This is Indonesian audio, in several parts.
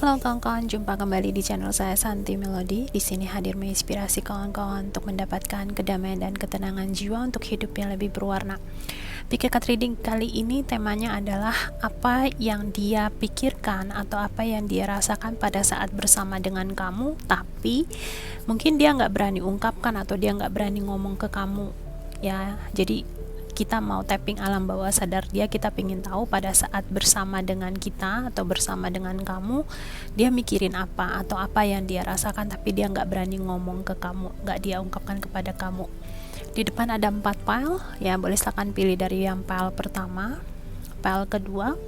Halo kawan-kawan, jumpa kembali di channel saya Santi Melody. Di sini hadir menginspirasi kawan-kawan untuk mendapatkan kedamaian dan ketenangan jiwa untuk hidup yang lebih berwarna. Pick a card reading kali ini temanya adalah apa yang dia pikirkan atau apa yang dia rasakan pada saat bersama dengan kamu, tapi mungkin dia nggak berani ungkapkan atau dia nggak berani ngomong ke kamu. Ya, jadi kita mau tapping alam bawah sadar dia, kita pengen tahu pada saat bersama dengan kita atau bersama dengan kamu, dia mikirin apa atau apa yang dia rasakan tapi dia nggak berani ngomong ke kamu, nggak dia ungkapkan kepada kamu. Di depan ada 4 pile, ya boleh silakan pilih dari yang pile pertama, pile kedua,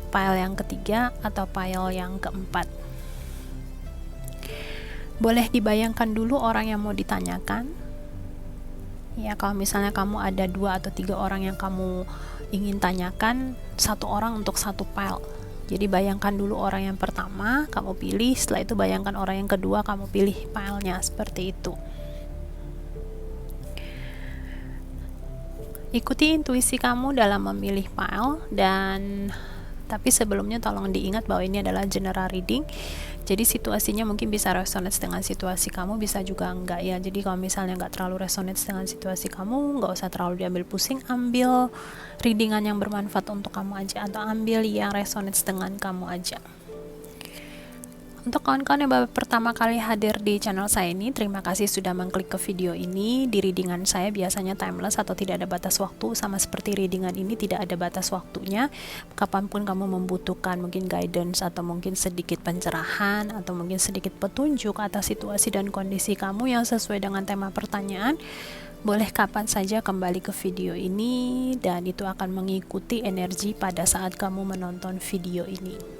pile yang ketiga, atau pile yang keempat. Boleh dibayangkan dulu orang yang mau ditanyakan. Ya, kalau misalnya kamu ada 2 atau 3 orang yang kamu ingin tanyakan, 1 orang untuk 1 pile. Jadi bayangkan dulu orang yang pertama, kamu pilih, setelah itu bayangkan orang yang kedua, kamu pilih pilenya, seperti itu. Ikuti intuisi kamu dalam memilih pile, dan tapi sebelumnya tolong diingat bahwa ini adalah general reading. Jadi situasinya mungkin bisa resonate dengan situasi kamu, bisa juga enggak ya. Jadi kalau misalnya enggak terlalu resonate dengan situasi kamu, enggak usah terlalu diambil pusing, ambil readingan yang bermanfaat untuk kamu aja, atau ambil yang resonate dengan kamu aja. Untuk kawan-kawan yang baru pertama kali hadir di channel saya ini, terima kasih sudah mengklik ke video ini. Di readingan saya biasanya timeless atau tidak ada batas waktu, sama seperti readingan ini tidak ada batas waktunya. Kapanpun kamu membutuhkan mungkin guidance atau mungkin sedikit pencerahan atau mungkin sedikit petunjuk atas situasi dan kondisi kamu yang sesuai dengan tema pertanyaan, boleh kapan saja kembali ke video ini, dan itu akan mengikuti energi pada saat kamu menonton video ini.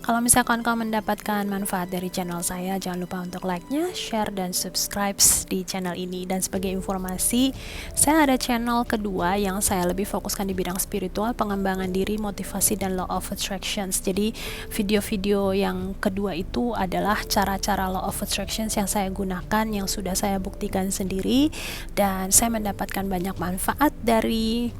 Kalau misalkan kamu mendapatkan manfaat dari channel saya, jangan lupa untuk like-nya, share, dan subscribe di channel ini. Dan sebagai informasi, saya ada channel kedua yang saya lebih fokuskan di bidang spiritual, pengembangan diri, motivasi, dan law of attractions. Jadi video-video yang kedua itu adalah cara-cara law of attractions yang saya gunakan, yang sudah saya buktikan sendiri, dan saya mendapatkan banyak manfaat dari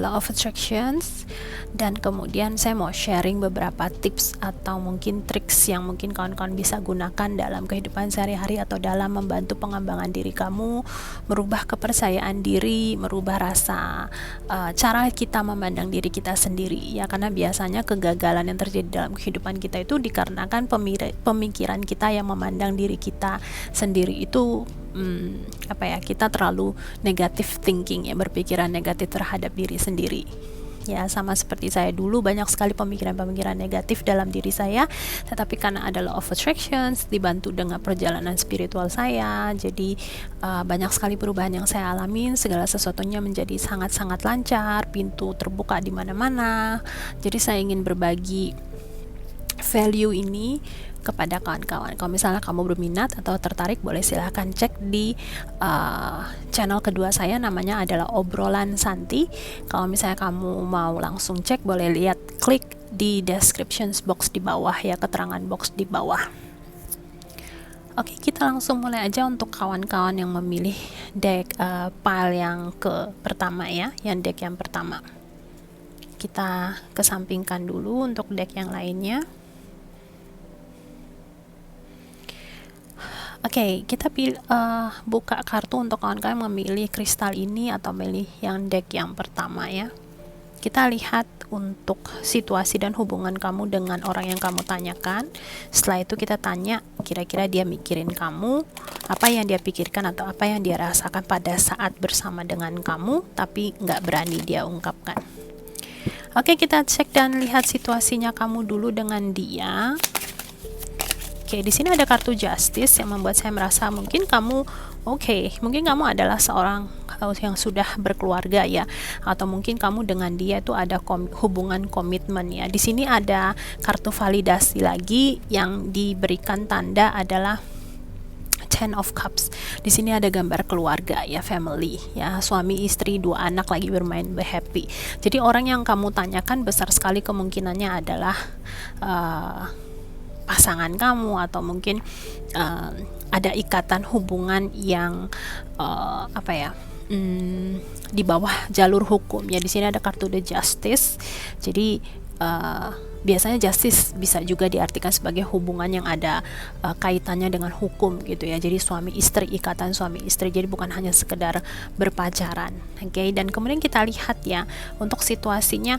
law of attractions. Dan kemudian saya mau sharing beberapa tips atau mungkin triks yang mungkin kawan-kawan bisa gunakan dalam kehidupan sehari-hari atau dalam membantu pengembangan diri kamu, merubah kepercayaan diri, merubah rasa cara kita memandang diri kita sendiri ya. Karena biasanya kegagalan yang terjadi dalam kehidupan kita itu dikarenakan pemikiran kita yang memandang diri kita sendiri itu kita terlalu negative thinking ya, berpikiran negatif terhadap diri sendiri. Ya, sama seperti saya dulu, banyak sekali pemikiran-pemikiran negatif dalam diri saya, tetapi karena ada law of attractions dibantu dengan perjalanan spiritual saya, jadi banyak sekali perubahan yang saya alamin, segala sesuatunya menjadi sangat-sangat lancar, pintu terbuka di mana-mana. Jadi saya ingin berbagi value ini kepada kawan-kawan. Kalau misalnya kamu berminat atau tertarik, boleh silahkan cek di channel kedua saya, namanya adalah Obrolan Santi. Kalau misalnya kamu mau langsung cek, boleh lihat, klik di description box di bawah ya, keterangan box di bawah. Oke, kita langsung mulai aja untuk kawan-kawan yang memilih deck pile yang pertama ya, yang deck yang pertama. Kita kesampingkan dulu untuk deck yang lainnya. Oke, kita buka kartu untuk kawan-kawan memilih kristal ini atau memilih yang deck yang pertama ya. Kita lihat untuk situasi dan hubungan kamu dengan orang yang kamu tanyakan. Setelah itu kita tanya, kira-kira dia mikirin kamu, apa yang dia pikirkan atau apa yang dia rasakan pada saat bersama dengan kamu, tapi nggak berani dia ungkapkan. Oke, kita cek dan lihat situasinya kamu dulu dengan dia. Oke, di sini ada kartu Justice yang membuat saya merasa mungkin kamu mungkin kamu adalah seorang yang sudah berkeluarga ya, atau mungkin kamu dengan dia itu ada hubungan komitmen ya. Di sini ada kartu validasi lagi yang diberikan tanda adalah Ten of Cups. Di sini ada gambar keluarga ya, family ya, suami istri 2 anak lagi bermain happy. Jadi orang yang kamu tanyakan besar sekali kemungkinannya adalah pasangan kamu, atau mungkin ada ikatan hubungan yang di bawah jalur hukum ya. Di sini ada kartu The Justice. Jadi biasanya justice bisa juga diartikan sebagai hubungan yang ada kaitannya dengan hukum gitu ya. Jadi suami istri, ikatan suami istri, jadi bukan hanya sekedar berpacaran. Oke, dan kemudian kita lihat ya untuk situasinya,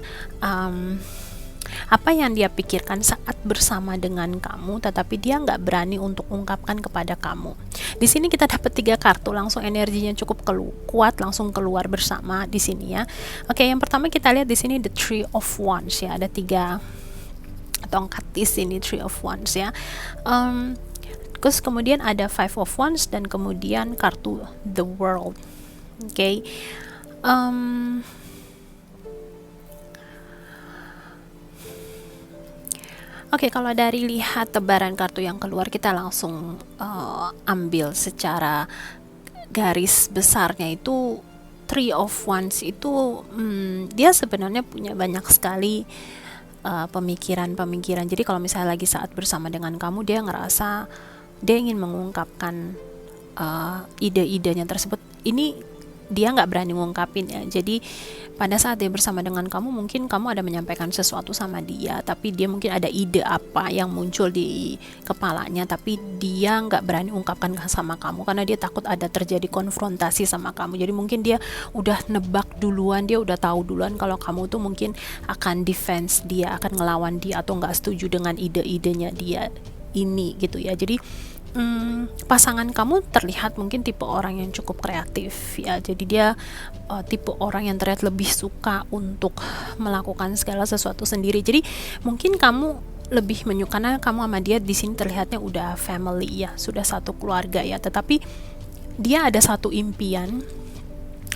apa yang dia pikirkan saat bersama dengan kamu, tetapi dia nggak berani untuk ungkapkan kepada kamu. Di sini kita dapat 3 kartu, langsung energinya cukup kuat, langsung keluar bersama di sini ya. Oke, yang pertama kita lihat di sini the Three of Wands ya, ada 3 tongkat di sini, Three of Wands ya. Terus kemudian ada Five of Wands dan kemudian kartu the World. Oke. Oke, kalau dari lihat tebaran kartu yang keluar, kita langsung ambil secara garis besarnya itu Three of Wands itu dia sebenarnya punya banyak sekali pemikiran-pemikiran. Jadi kalau misalnya lagi saat bersama dengan kamu, dia ngerasa dia ingin mengungkapkan ide-idenya tersebut. Ini dia nggak berani ngungkapin ya. Jadi pada saat dia bersama dengan kamu, mungkin kamu ada menyampaikan sesuatu sama dia, tapi dia mungkin ada ide apa yang muncul di kepalanya, tapi dia nggak berani ungkapkan sama kamu karena dia takut ada terjadi konfrontasi sama kamu. Jadi mungkin dia udah nebak duluan, dia udah tahu duluan kalau kamu tuh mungkin akan defense dia, akan ngelawan dia atau nggak setuju dengan ide-idenya dia ini gitu ya. Jadi pasangan kamu terlihat mungkin tipe orang yang cukup kreatif ya. Jadi dia tipe orang yang terlihat lebih suka untuk melakukan segala sesuatu sendiri. Jadi mungkin kamu lebih menyukai, karena kamu sama dia di sini terlihatnya udah family ya, sudah satu keluarga ya. Tetapi dia ada satu impian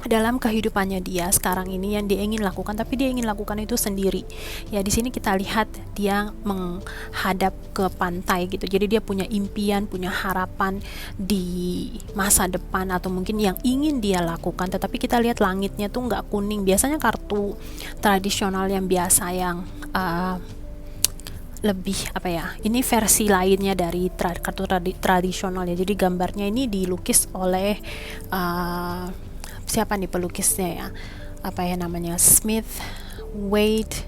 dalam kehidupannya dia sekarang ini yang dia ingin lakukan, tapi dia ingin lakukan itu sendiri. Ya di sini kita lihat dia menghadap ke pantai gitu. Jadi dia punya impian, punya harapan di masa depan atau mungkin yang ingin dia lakukan. Tetapi kita lihat langitnya tuh nggak kuning. Biasanya kartu tradisional yang biasa yang lebih apa ya, ini versi lainnya dari kartu tradisional ya. Jadi gambarnya ini dilukis oleh siapa nih pelukisnya ya, apa ya namanya, Smith Waite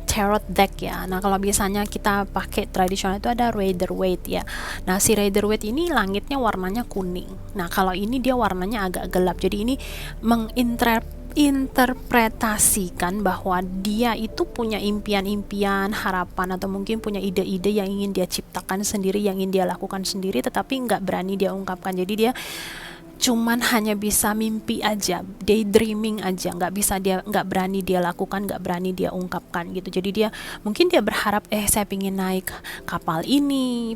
Tarot Deck ya. Nah kalau biasanya kita pakai tradisional itu ada Rider Waite ya. Nah si Rider Waite ini langitnya warnanya kuning. Nah kalau ini dia warnanya agak gelap. Jadi ini menginterpretasikan bahwa dia itu punya impian-impian, harapan, atau mungkin punya ide-ide yang ingin dia ciptakan sendiri, yang ingin dia lakukan sendiri, tetapi nggak berani dia ungkapkan. Jadi dia cuman hanya bisa mimpi aja, daydreaming aja, nggak berani dia lakukan, nggak berani dia ungkapkan gitu. Jadi dia mungkin dia berharap saya pingin naik kapal ini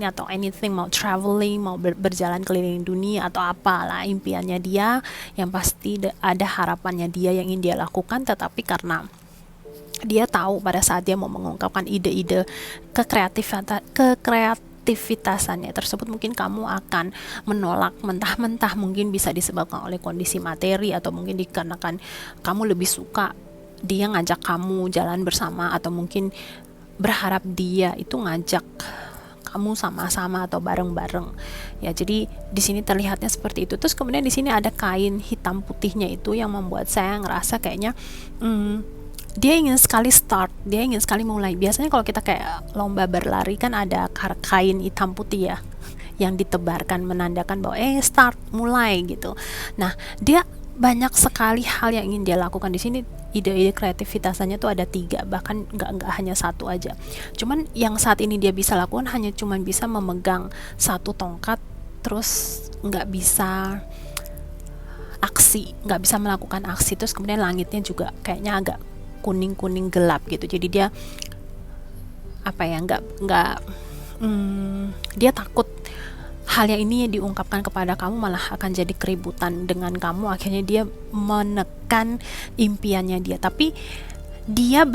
atau anything, mau traveling, mau berjalan keliling dunia atau apalah impiannya dia, yang pasti ada harapannya dia yang ingin dia lakukan. Tetapi karena dia tahu pada saat dia mau mengungkapkan ide-ide aktivitasnya tersebut, mungkin kamu akan menolak mentah-mentah. Mungkin bisa disebabkan oleh kondisi materi, atau mungkin dikarenakan kamu lebih suka dia ngajak kamu jalan bersama, atau mungkin berharap dia itu ngajak kamu sama-sama atau bareng-bareng ya. Jadi di sini terlihatnya seperti itu. Terus kemudian di sini ada kain hitam putihnya itu yang membuat saya ngerasa kayaknya dia ingin sekali mulai. Biasanya kalau kita kayak lomba berlari kan ada kain hitam putih ya yang ditebarkan menandakan bahwa start, mulai gitu. Nah dia banyak sekali hal yang ingin dia lakukan di sini. Ide-ide kreativitasnya tuh ada 3, bahkan nggak hanya 1 aja. Cuman yang saat ini dia bisa lakukan hanya cuman bisa memegang 1 tongkat, terus nggak bisa melakukan aksi. Terus kemudian langitnya juga kayaknya agak kuning-kuning gelap gitu. Jadi dia dia takut hal yang ini diungkapkan kepada kamu malah akan jadi keributan dengan kamu. Akhirnya dia menekan impiannya dia. Tapi dia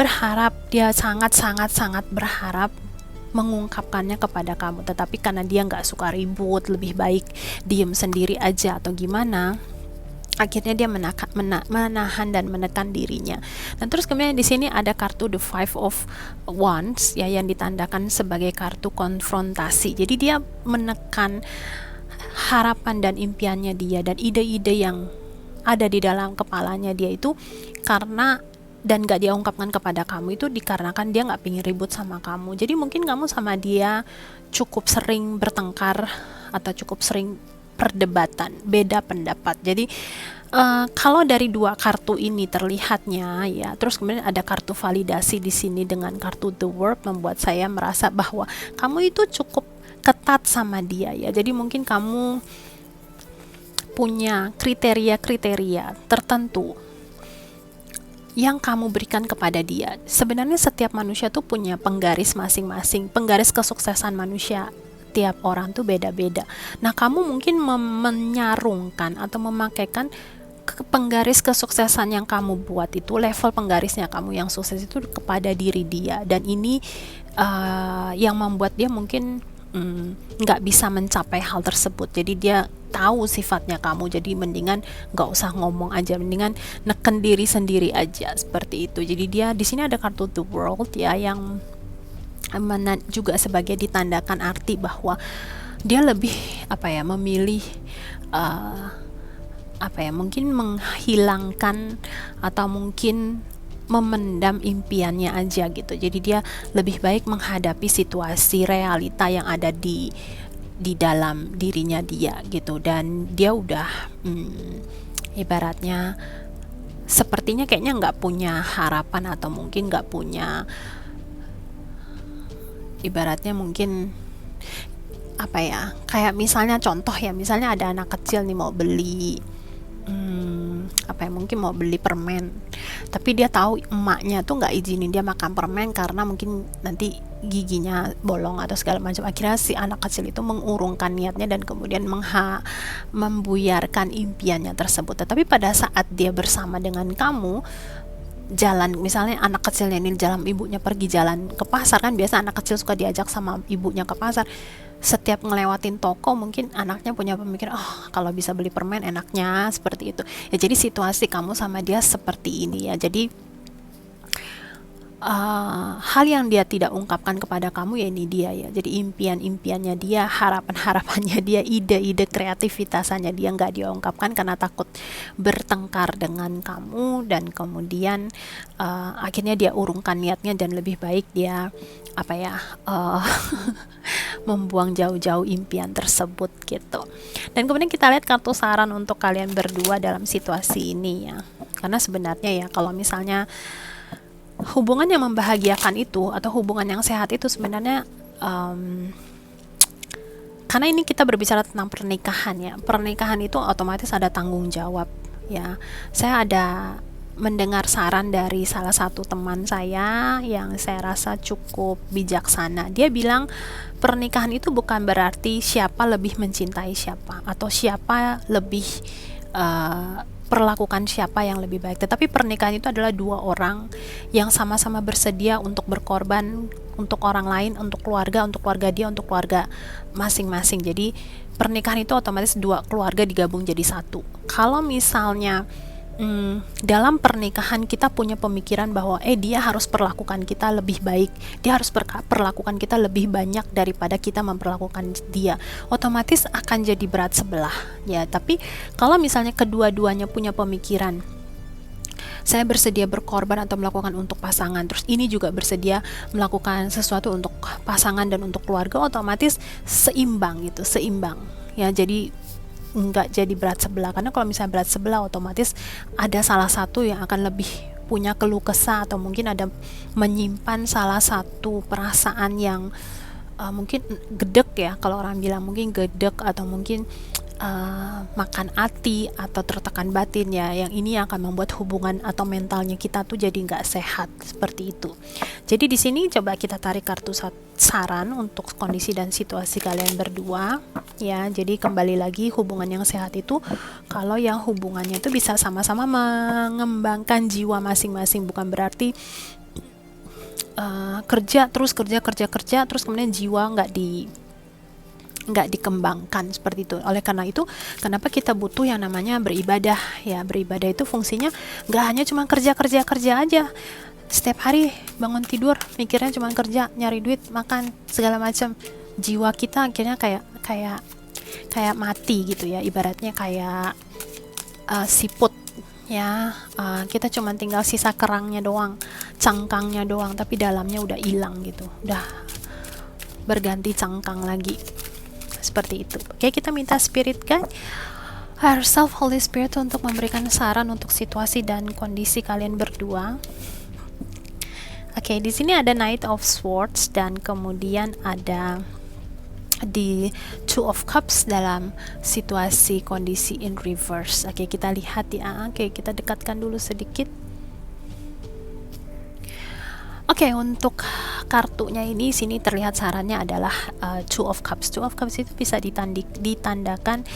sangat berharap mengungkapkannya kepada kamu. Tetapi karena dia nggak suka ribut, lebih baik diem sendiri aja atau gimana, akhirnya dia menahan dan menekan dirinya. Dan terus kemudian di sini ada kartu the Five of Wands ya, yang ditandakan sebagai kartu konfrontasi. Jadi dia menekan harapan dan impiannya dia dan ide-ide yang ada di dalam kepalanya dia itu, karena dan gak dia ungkapkan kepada kamu itu dikarenakan dia gak pengen ribut sama kamu. Jadi mungkin kamu sama dia cukup sering bertengkar atau cukup sering perdebatan, beda pendapat. Jadi kalau dari dua kartu ini terlihatnya ya, terus kemudian ada kartu validasi di sini dengan kartu The World, membuat saya merasa bahwa kamu itu cukup ketat sama dia ya. Jadi mungkin kamu punya kriteria-kriteria tertentu yang kamu berikan kepada dia. Sebenarnya setiap manusia tuh punya penggaris masing-masing. Penggaris kesuksesan manusia tiap orang tuh beda-beda. Nah, kamu mungkin menyarungkan atau memakaikan penggaris kesuksesan yang kamu buat itu, level penggarisnya kamu yang sukses itu kepada diri dia, dan ini yang membuat dia mungkin nggak bisa mencapai hal tersebut. Jadi dia tahu sifatnya kamu, jadi mendingan nggak usah ngomong aja, mendingan neken diri sendiri aja, seperti itu. Jadi dia di sini ada kartu The World ya, yang juga sebagai ditandakan arti bahwa dia lebih memilih mungkin menghilangkan atau mungkin memendam impiannya aja gitu. Jadi dia lebih baik menghadapi situasi realita yang ada di dalam dirinya dia gitu, dan dia udah ibaratnya sepertinya kayaknya nggak punya harapan, atau mungkin nggak punya, ibaratnya mungkin kayak misalnya contoh ya, misalnya ada anak kecil nih mau beli mungkin mau beli permen, tapi dia tahu emaknya tuh nggak izinin dia makan permen karena mungkin nanti giginya bolong atau segala macam. Akhirnya si anak kecil itu mengurungkan niatnya dan kemudian membuyarkan impiannya tersebut. Tetapi pada saat dia bersama dengan kamu, jalan, misalnya anak kecilnya ini jalan, ibunya pergi jalan ke pasar, kan biasa anak kecil suka diajak sama ibunya ke pasar. Setiap ngelewatin toko mungkin anaknya punya pemikiran, kalau bisa beli permen enaknya, seperti itu ya. Jadi situasi kamu sama dia seperti ini ya. Jadi hal yang dia tidak ungkapkan kepada kamu ya ini dia ya. Jadi impian-impiannya dia, harapan-harapannya dia, ide-ide kreativitasannya dia nggak dia ungkapkan karena takut bertengkar dengan kamu, dan kemudian akhirnya dia urungkan niatnya dan lebih baik dia membuang jauh-jauh impian tersebut gitu. Dan kemudian kita lihat kartu saran untuk kalian berdua dalam situasi ini ya. Karena sebenarnya ya, kalau misalnya hubungan yang membahagiakan itu atau hubungan yang sehat itu sebenarnya karena ini kita berbicara tentang pernikahan ya. Pernikahan itu otomatis ada tanggung jawab ya. Saya ada mendengar saran dari salah satu teman saya yang saya rasa cukup bijaksana. Dia bilang pernikahan itu bukan berarti siapa lebih mencintai siapa atau siapa lebih perlakukan siapa yang lebih baik, tetapi pernikahan itu adalah dua orang yang sama-sama bersedia untuk berkorban untuk orang lain, untuk keluarga dia, untuk keluarga masing-masing. Jadi pernikahan itu otomatis dua keluarga digabung jadi satu. Kalau misalnya dalam pernikahan kita punya pemikiran bahwa dia harus perlakukan kita lebih baik, dia harus perlakukan kita lebih banyak daripada kita memperlakukan dia, otomatis akan jadi berat sebelah ya. Tapi kalau misalnya kedua-duanya punya pemikiran, saya bersedia berkorban atau melakukan untuk pasangan, terus ini juga bersedia melakukan sesuatu untuk pasangan dan untuk keluarga, otomatis seimbang ya. Jadi nggak jadi berat sebelah, karena kalau misalnya berat sebelah otomatis ada salah satu yang akan lebih punya keluh kesah, atau mungkin ada menyimpan salah satu perasaan yang mungkin gedek ya, kalau orang bilang mungkin gedek, atau mungkin makan hati atau tertekan batin ya. Yang ini akan membuat hubungan atau mentalnya kita tuh jadi nggak sehat, seperti itu. Jadi di sini coba kita tarik kartu saran untuk kondisi dan situasi kalian berdua ya. Jadi kembali lagi, hubungan yang sehat itu kalau yang hubungannya itu bisa sama-sama mengembangkan jiwa masing-masing, bukan berarti kerja terus kemudian jiwa nggak dikembangkan, seperti itu. Oleh karena itu, kenapa kita butuh yang namanya beribadah ya. Beribadah itu fungsinya nggak hanya cuma kerja aja setiap hari, bangun tidur mikirnya cuma kerja, nyari duit, makan segala macam. Jiwa kita akhirnya kayak mati gitu ya, ibaratnya kayak siput ya. Kita cuma tinggal sisa kerangnya doang, cangkangnya doang, tapi dalamnya udah hilang gitu, udah berganti cangkang lagi, seperti itu. Oke, kita minta Spirit Guide, ourself, Holy Spirit, untuk memberikan saran untuk situasi dan kondisi kalian berdua. Oke, di sini ada Knight of Swords dan kemudian ada di Two of Cups dalam situasi kondisi in reverse. Oke, kita lihat ya. Oke, kita dekatkan dulu sedikit. Oke, untuk kartunya ini sini terlihat sarannya adalah Two of Cups. Two of Cups itu bisa ditandakan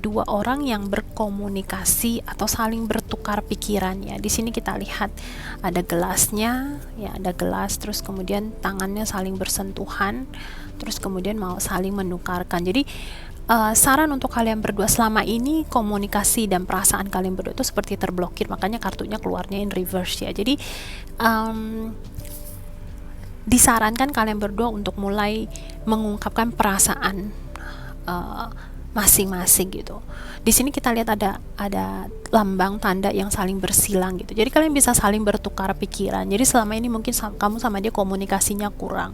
dua orang yang berkomunikasi atau saling bertukar pikiran ya. Di sini kita lihat ada gelasnya, ya ada gelas, terus kemudian tangannya saling bersentuhan, terus kemudian mau saling menukarkan. Jadi saran untuk kalian berdua selama ini komunikasi dan perasaan kalian berdua itu seperti terblokir, makanya kartunya keluarnya in reverse ya. Jadi disarankan kalian berdua untuk mulai mengungkapkan perasaan masing-masing gitu. Di sini kita lihat ada lambang tanda yang saling bersilang gitu. Jadi kalian bisa saling bertukar pikiran. Jadi selama ini mungkin kamu sama dia komunikasinya kurang.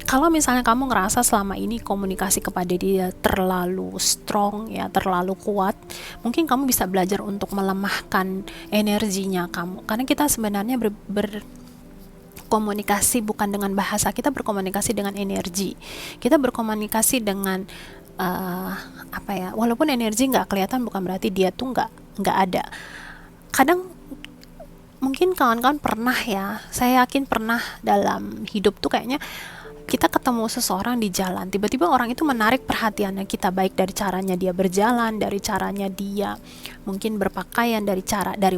Kalau misalnya kamu ngerasa selama ini komunikasi kepada dia terlalu strong ya, terlalu kuat, mungkin kamu bisa belajar untuk melemahkan energinya kamu. Karena kita sebenarnya berkomunikasi bukan dengan bahasa, kita berkomunikasi dengan energi. Kita berkomunikasi dengan apa ya, walaupun energi nggak kelihatan bukan berarti dia tuh nggak ada. Kadang mungkin kawan-kawan pernah ya, saya yakin pernah dalam hidup tuh kayaknya kita ketemu seseorang di jalan, tiba-tiba orang itu menarik perhatiannya kita, baik dari caranya dia berjalan, dari caranya dia mungkin berpakaian, dari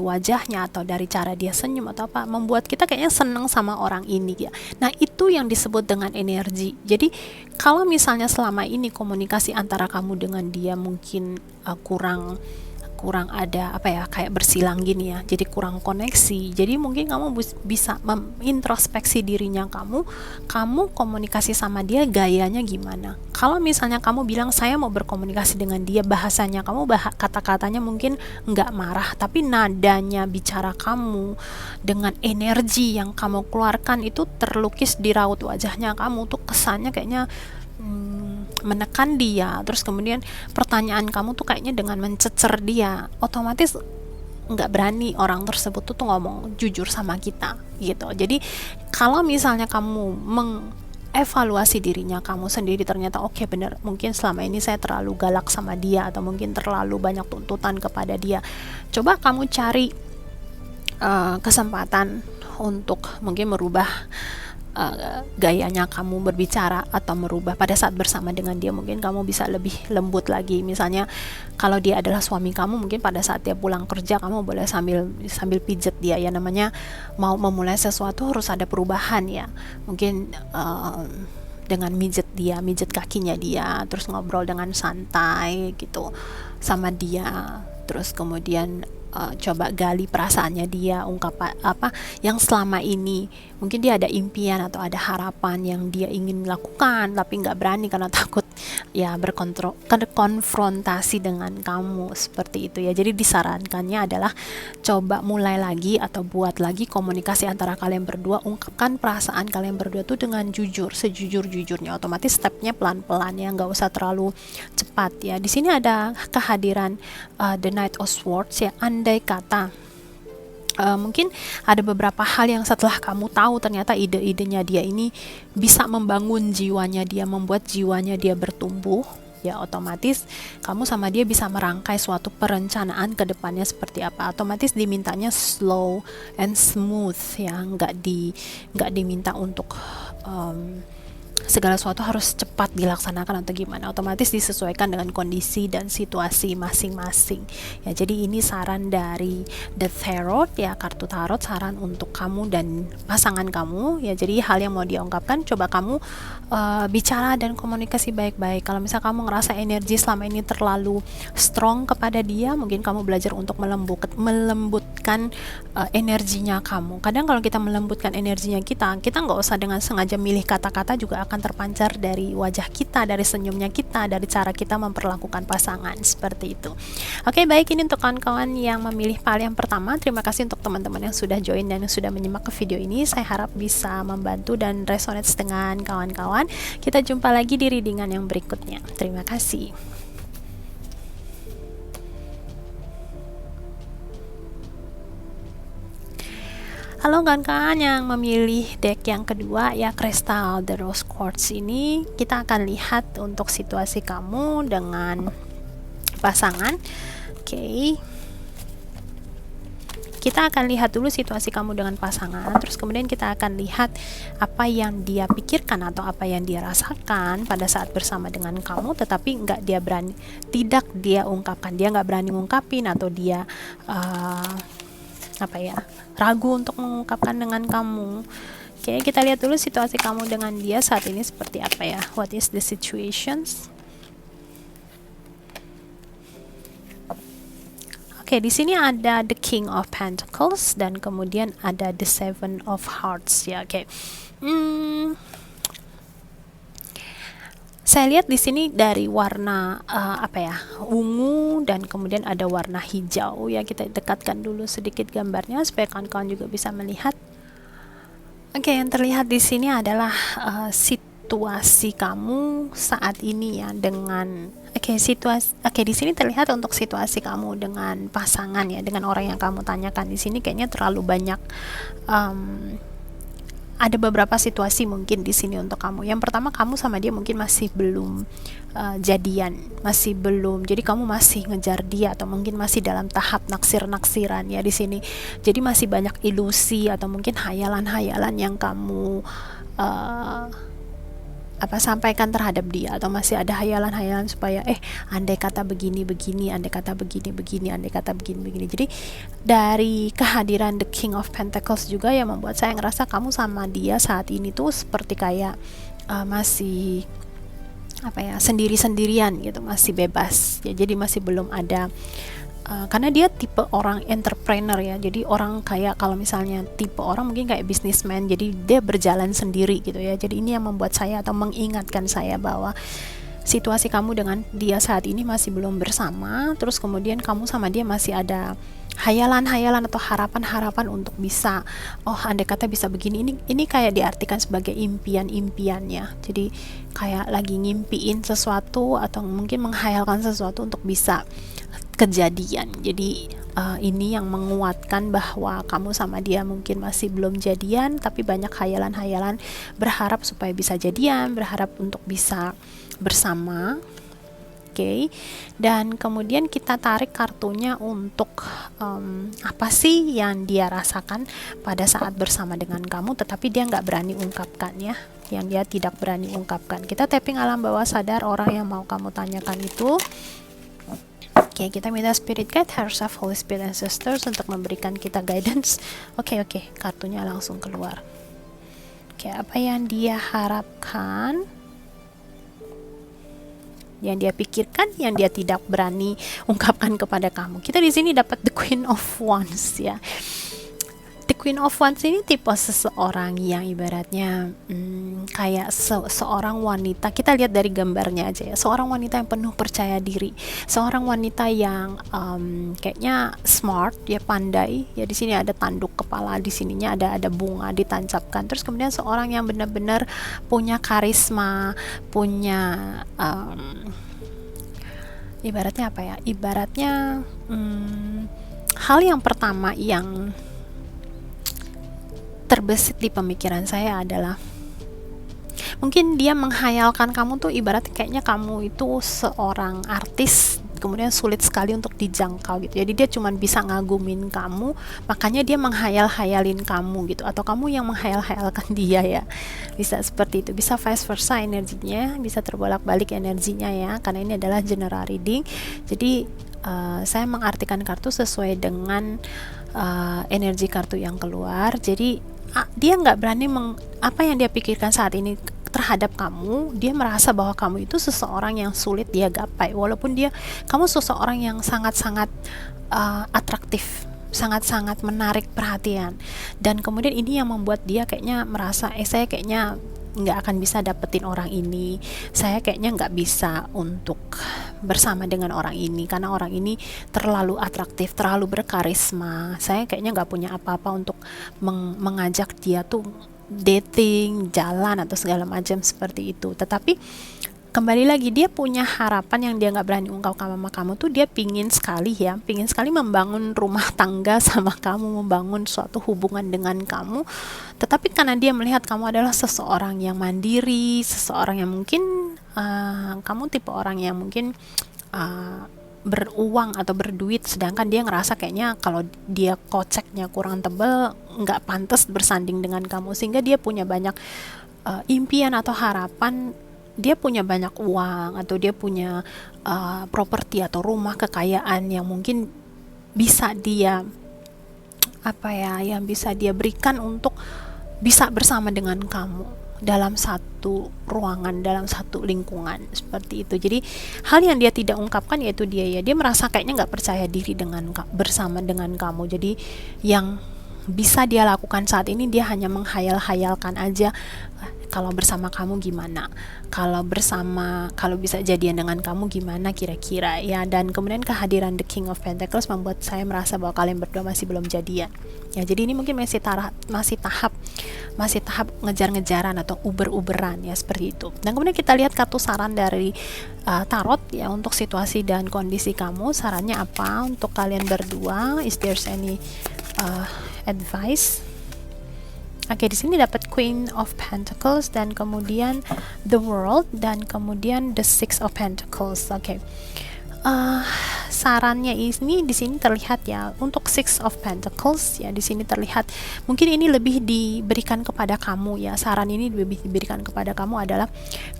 wajahnya, atau dari cara dia senyum atau apa, membuat kita kayaknya seneng sama orang ini ya. Nah, itu yang disebut dengan energi. Jadi kalau misalnya selama ini komunikasi antara kamu dengan dia mungkin kurang ada apa ya, kayak bersilang gini ya, jadi kurang koneksi. Jadi mungkin kamu bisa introspeksi dirinya, kamu komunikasi sama dia gayanya gimana. Kalau misalnya kamu bilang saya mau berkomunikasi dengan dia, bahasanya kamu kata-katanya mungkin nggak marah, tapi nadanya bicara kamu dengan energi yang kamu keluarkan itu terlukis di raut wajahnya kamu tuh, kesannya kayaknya menekan dia. Terus kemudian pertanyaan kamu tuh kayaknya dengan mencecer dia, otomatis nggak berani orang tersebut tuh ngomong jujur sama kita gitu. Jadi kalau misalnya kamu mengevaluasi dirinya kamu sendiri, ternyata oke, bener, mungkin selama ini saya terlalu galak sama dia, atau mungkin terlalu banyak tuntutan kepada dia, coba kamu cari kesempatan untuk mungkin merubah gayanya kamu berbicara, atau merubah pada saat bersama dengan dia. Mungkin kamu bisa lebih lembut lagi. Misalnya kalau dia adalah suami kamu, mungkin pada saat dia pulang kerja kamu boleh sambil pijet dia ya. Namanya mau memulai sesuatu harus ada perubahan ya. Mungkin dengan mijet kakinya dia, terus ngobrol dengan santai gitu sama dia, terus kemudian coba gali perasaannya dia, ungkap apa yang selama ini mungkin dia ada impian atau ada harapan yang dia ingin lakukan tapi nggak berani karena takut ya berkonfrontasi dengan kamu, seperti itu ya. Jadi disarankannya adalah coba mulai lagi atau buat lagi komunikasi antara kalian berdua, ungkapkan perasaan kalian berdua tuh dengan jujur, sejujur-jujurnya. Otomatis stepnya pelan-pelan ya, nggak usah terlalu cepat ya. Di sini ada kehadiran the Knight of Swords ya. Andai kata mungkin ada beberapa hal yang setelah kamu tahu ternyata ide-idenya dia ini bisa membangun jiwanya dia, membuat jiwanya dia bertumbuh ya, otomatis kamu sama dia bisa merangkai suatu perencanaan ke depannya seperti apa. Otomatis dimintanya slow and smooth ya, nggak diminta untuk segala sesuatu harus cepat dilaksanakan atau gimana. Otomatis disesuaikan dengan kondisi dan situasi masing-masing ya. Jadi ini saran dari The Tarot ya, kartu tarot, saran untuk kamu dan pasangan kamu ya. Jadi hal yang mau diungkapkan, coba kamu bicara dan komunikasi baik-baik. Kalau misal kamu ngerasa energi selama ini terlalu strong kepada dia, mungkin kamu belajar untuk melembutkan energinya kamu. Kadang kalau kita melembutkan energinya kita nggak usah dengan sengaja milih kata-kata juga akan terpancar dari wajah kita, dari senyumnya kita, dari cara kita memperlakukan pasangan, seperti itu. Oke, baik, ini untuk kawan-kawan yang memilih pile yang pertama. Terima kasih untuk teman-teman yang sudah join dan yang sudah menyimak ke video ini. Saya harap bisa membantu dan resonate dengan kawan-kawan. Kita jumpa lagi di readingan yang berikutnya. Terima kasih. Halo kawan-kawan yang memilih deck yang kedua ya, Crystal The Rose Quartz. Ini kita akan lihat untuk situasi kamu dengan pasangan. Oke. Kita akan lihat dulu situasi kamu dengan pasangan, terus kemudian kita akan lihat apa yang dia pikirkan atau apa yang dia rasakan pada saat bersama dengan kamu, tetapi tidak dia ungkapkan, dia nggak berani ngungkapin, atau dia ragu untuk mengungkapkan dengan kamu. Oke, kita lihat dulu situasi kamu dengan dia saat ini seperti apa ya. What is the situations? Oke, di sini ada the King of Pentacles dan kemudian ada the Seven of Hearts ya. Oke. Saya lihat di sini dari warna ungu dan kemudian ada warna hijau ya. Kita dekatkan dulu sedikit gambarnya supaya kawan-kawan juga bisa melihat. Oke, yang terlihat di sini adalah situasi kamu saat ini ya dengan di sini terlihat untuk situasi kamu dengan pasangan ya, dengan orang yang kamu tanyakan. Di sini kayaknya terlalu banyak ada beberapa situasi mungkin di sini untuk kamu. Yang pertama, kamu sama dia mungkin masih belum jadian, masih belum. Jadi kamu masih ngejar dia atau mungkin masih dalam tahap naksir-naksiran ya di sini. Jadi masih banyak ilusi atau mungkin hayalan-hayalan yang kamu sampaikan terhadap dia, atau masih ada hayalan-hayalan supaya andai kata begini-begini, andai kata begini-begini, andai kata begini-begini. Jadi dari kehadiran the King of Pentacles juga yang membuat saya ngerasa kamu sama dia saat ini tuh seperti kayak masih sendiri-sendirian gitu, masih bebas ya. Jadi masih belum ada karena dia tipe orang entrepreneur ya, jadi orang kayak, kalau misalnya tipe orang mungkin kayak businessman, jadi dia berjalan sendiri gitu ya. Jadi ini yang membuat saya atau mengingatkan saya bahwa situasi kamu dengan dia saat ini masih belum bersama, terus kemudian kamu sama dia masih ada hayalan-hayalan atau harapan-harapan untuk bisa, andai kata bisa begini. Ini kayak diartikan sebagai impian-impiannya. Jadi kayak lagi ngimpiin sesuatu atau mungkin menghayalkan sesuatu untuk bisa kejadian. Jadi ini yang menguatkan bahwa kamu sama dia mungkin masih belum jadian, tapi banyak hayalan-hayalan berharap supaya bisa jadian, berharap untuk bisa bersama. Oke. Dan kemudian kita tarik kartunya untuk apa sih yang dia rasakan pada saat bersama dengan kamu, tetapi dia nggak berani ungkapkan ya, yang dia tidak berani ungkapkan. Kita tapping alam bawah sadar orang yang mau kamu tanyakan itu. Oke, kita minta Spirit Guide, Higher Self, Holy Spirit, and Sisters untuk memberikan kita guidance. Oke, kartunya langsung keluar. Oke, apa yang dia harapkan, yang dia pikirkan, yang dia tidak berani ungkapkan kepada kamu. Kita di sini dapat the Queen of Wands ya. The Queen of Wands ini tipe seseorang yang ibaratnya kayak seorang wanita. Kita lihat dari gambarnya aja ya, seorang wanita yang penuh percaya diri, seorang wanita yang kayaknya smart ya, pandai ya. Di sini ada tanduk kepala, di sininya ada bunga ditancapkan. Terus kemudian seorang yang benar-benar punya karisma, punya ibaratnya apa ya? Ibaratnya hal yang pertama yang terbesit di pemikiran saya adalah mungkin dia menghayalkan kamu tuh ibarat kayaknya kamu itu seorang artis, kemudian sulit sekali untuk dijangkau gitu. Jadi dia cuma bisa ngagumin kamu, makanya dia menghayal-hayalin kamu gitu, atau kamu yang menghayal-hayalkan dia ya. Bisa seperti itu, bisa vice versa energinya, bisa terbolak-balik energinya ya, karena ini adalah general reading. Jadi saya mengartikan kartu sesuai dengan energi kartu yang keluar. Jadi dia nggak berani apa yang dia pikirkan saat ini terhadap kamu. Dia merasa bahwa kamu itu seseorang yang sulit dia gapai, walaupun kamu seseorang yang sangat-sangat atraktif, sangat-sangat menarik perhatian. Dan kemudian ini yang membuat dia kayaknya merasa saya kayaknya nggak akan bisa dapetin orang ini, saya kayaknya nggak bisa untuk bersama dengan orang ini karena orang ini terlalu atraktif, terlalu berkarisma, saya kayaknya nggak punya apa-apa untuk mengajak dia tuh dating, jalan atau segala macam seperti itu. Tetapi kembali lagi dia punya harapan yang dia nggak berani ungkapkan sama kamu tuh, dia pingin sekali membangun rumah tangga sama kamu, membangun suatu hubungan dengan kamu. Tetapi karena dia melihat kamu adalah seseorang yang mandiri, seseorang yang mungkin kamu tipe orang yang mungkin beruang atau berduit, sedangkan dia ngerasa kayaknya kalau dia koceknya kurang tebal nggak pantas bersanding dengan kamu, sehingga dia punya banyak impian atau harapan. Dia punya banyak uang atau dia punya properti atau rumah kekayaan yang mungkin bisa dia yang bisa dia berikan untuk bisa bersama dengan kamu dalam satu ruangan, dalam satu lingkungan seperti itu. Jadi hal yang dia tidak ungkapkan yaitu dia merasa kayaknya nggak percaya diri bersama dengan kamu. Jadi yang bisa dia lakukan saat ini, dia hanya menghayal-hayalkan aja, kalau bersama kamu gimana, kalau bisa jadian dengan kamu gimana kira-kira ya. Dan kemudian kehadiran The King of Pentacles membuat saya merasa bahwa kalian berdua masih belum jadian ya. Jadi ini mungkin masih tahap ngejar-ngejaran atau uber-uberan ya, seperti itu. Dan kemudian kita lihat kartu saran dari tarot ya untuk situasi dan kondisi kamu. Sarannya apa untuk kalian berdua? Is there any advice? Oke, di sini dapat Queen of Pentacles dan kemudian The World dan kemudian The Six of Pentacles. Oke. Sarannya ini di sini terlihat ya untuk Six of Pentacles ya, di sini terlihat mungkin ini lebih diberikan kepada kamu ya. Saran ini lebih diberikan kepada kamu adalah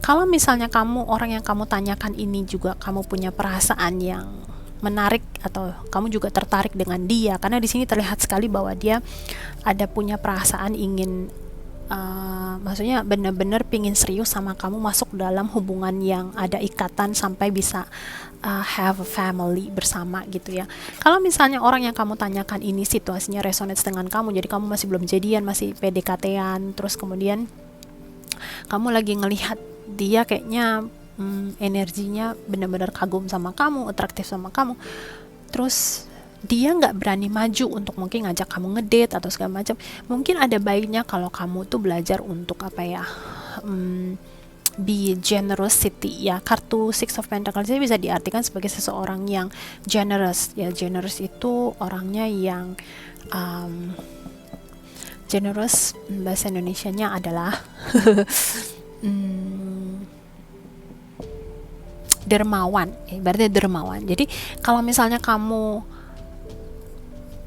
kalau misalnya orang yang kamu tanyakan ini juga kamu punya perasaan yang menarik atau kamu juga tertarik dengan dia, karena di sini terlihat sekali bahwa dia ada punya perasaan ingin maksudnya benar-benar pingin serius sama kamu, masuk dalam hubungan yang ada ikatan sampai bisa have a family bersama gitu ya. Kalau misalnya orang yang kamu tanyakan ini situasinya resonates dengan kamu, jadi kamu masih belum jadian, masih PDKT-an, terus kemudian kamu lagi ngelihat dia kayaknya energinya benar-benar kagum sama kamu, atraktif sama kamu, terus dia nggak berani maju untuk mungkin ngajak kamu ngedate atau segala macam, mungkin ada baiknya kalau kamu tuh belajar untuk be generosity ya. Kartu Six of Pentacles ini bisa diartikan sebagai seseorang yang generous ya. Generous itu orangnya yang generous, bahasa Indonesianya adalah dermawan, berarti dermawan. Jadi kalau misalnya kamu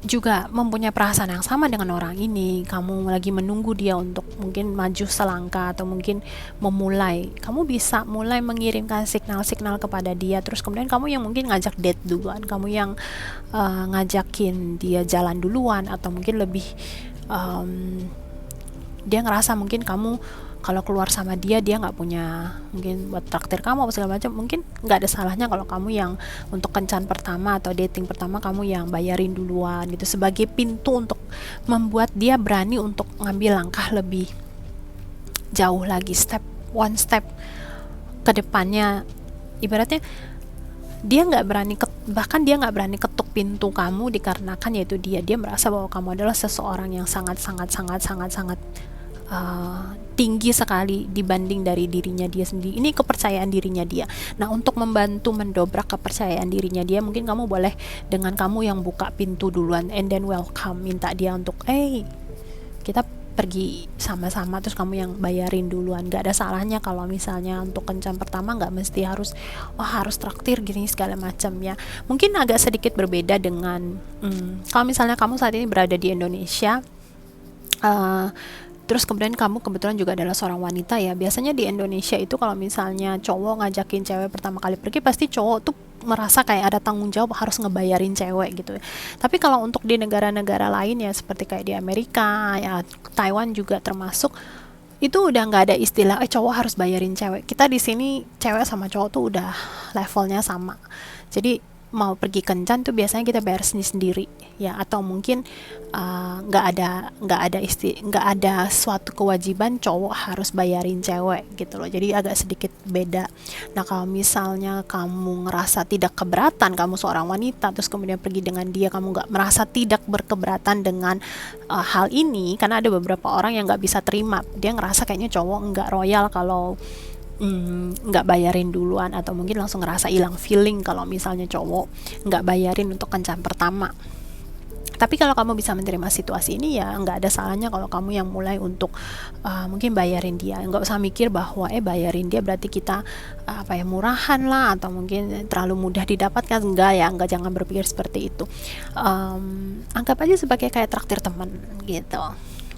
juga mempunyai perasaan yang sama dengan orang ini, kamu lagi menunggu dia untuk mungkin maju selangkah atau mungkin memulai, kamu bisa mulai mengirimkan signal-signal kepada dia. Terus kemudian kamu yang mungkin ngajak date duluan, kamu yang ngajakin dia jalan duluan, atau mungkin lebih dia ngerasa mungkin kamu kalau keluar sama dia nggak punya mungkin buat traktir kamu atau segala macam, mungkin nggak ada salahnya kalau kamu yang untuk kencan pertama atau dating pertama kamu yang bayarin duluan gitu, sebagai pintu untuk membuat dia berani untuk ngambil langkah lebih jauh lagi, one step ke depannya. Ibaratnya dia nggak berani bahkan dia nggak berani ketuk pintu kamu dikarenakan yaitu dia merasa bahwa kamu adalah seseorang yang sangat tinggi sekali dibanding dari dirinya dia sendiri. Ini kepercayaan dirinya dia. Nah, untuk membantu mendobrak kepercayaan dirinya dia, mungkin kamu boleh dengan kamu yang buka pintu duluan and then welcome, minta dia untuk kita pergi sama-sama, terus kamu yang bayarin duluan. Gak ada salahnya kalau misalnya untuk kencan pertama nggak mesti harus traktir gini segala macam ya. Mungkin agak sedikit berbeda dengan kalau misalnya kamu saat ini berada di Indonesia, terus kemudian kamu kebetulan juga adalah seorang wanita ya. Biasanya di Indonesia itu kalau misalnya cowok ngajakin cewek pertama kali pergi, pasti cowok tuh merasa kayak ada tanggung jawab harus ngebayarin cewek gitu. Tapi kalau untuk di negara-negara lain ya, seperti kayak di Amerika ya, Taiwan juga termasuk, itu udah nggak ada istilah cowok harus bayarin cewek. Kita di sini cewek sama cowok tuh udah levelnya sama. Jadi mau pergi kencan tuh biasanya kita bayar sendiri ya, atau mungkin nggak ada suatu kewajiban cowok harus bayarin cewek gitu loh, jadi agak sedikit beda. Nah kalau misalnya kamu ngerasa tidak keberatan, kamu seorang wanita terus kemudian pergi dengan dia, kamu nggak merasa tidak berkeberatan dengan hal ini, karena ada beberapa orang yang nggak bisa terima, dia ngerasa kayaknya cowok nggak royal kalau nggak bayarin duluan, atau mungkin langsung ngerasa hilang feeling kalau misalnya cowok nggak bayarin untuk kencan pertama. Tapi kalau kamu bisa menerima situasi ini, ya nggak ada salahnya kalau kamu yang mulai untuk mungkin bayarin dia. Nggak usah mikir bahwa bayarin dia berarti kita murahan lah, atau mungkin terlalu mudah didapatkan. Enggak ya, enggak, jangan berpikir seperti itu. Anggap aja sebagai kayak traktir teman gitu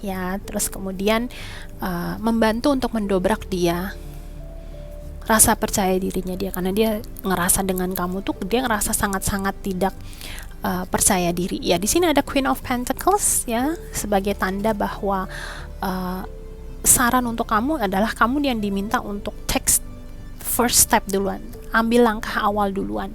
ya. Terus kemudian membantu untuk mendobrak dia rasa percaya dirinya dia, karena dia ngerasa dengan kamu tuh dia ngerasa sangat-sangat tidak percaya diri. Ya di sini ada Queen of Pentacles ya, sebagai tanda bahwa saran untuk kamu adalah kamu yang diminta untuk take first step duluan, ambil langkah awal duluan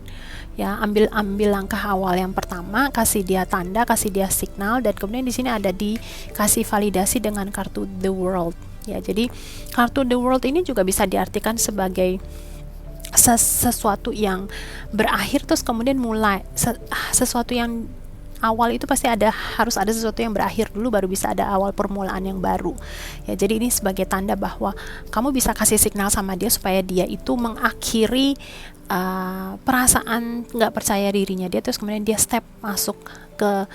ya, ambil langkah awal yang pertama, kasih dia tanda, kasih dia signal. Dan kemudian di sini ada dikasih validasi dengan kartu The World ya. Jadi kartu The World ini juga bisa diartikan sebagai sesuatu yang berakhir terus kemudian mulai, sesuatu yang awal itu pasti harus ada sesuatu yang berakhir dulu baru bisa ada awal permulaan yang baru ya. Jadi ini sebagai tanda bahwa kamu bisa kasih signal sama dia supaya dia itu mengakhiri perasaan nggak percaya dirinya dia, terus kemudian dia step masuk ke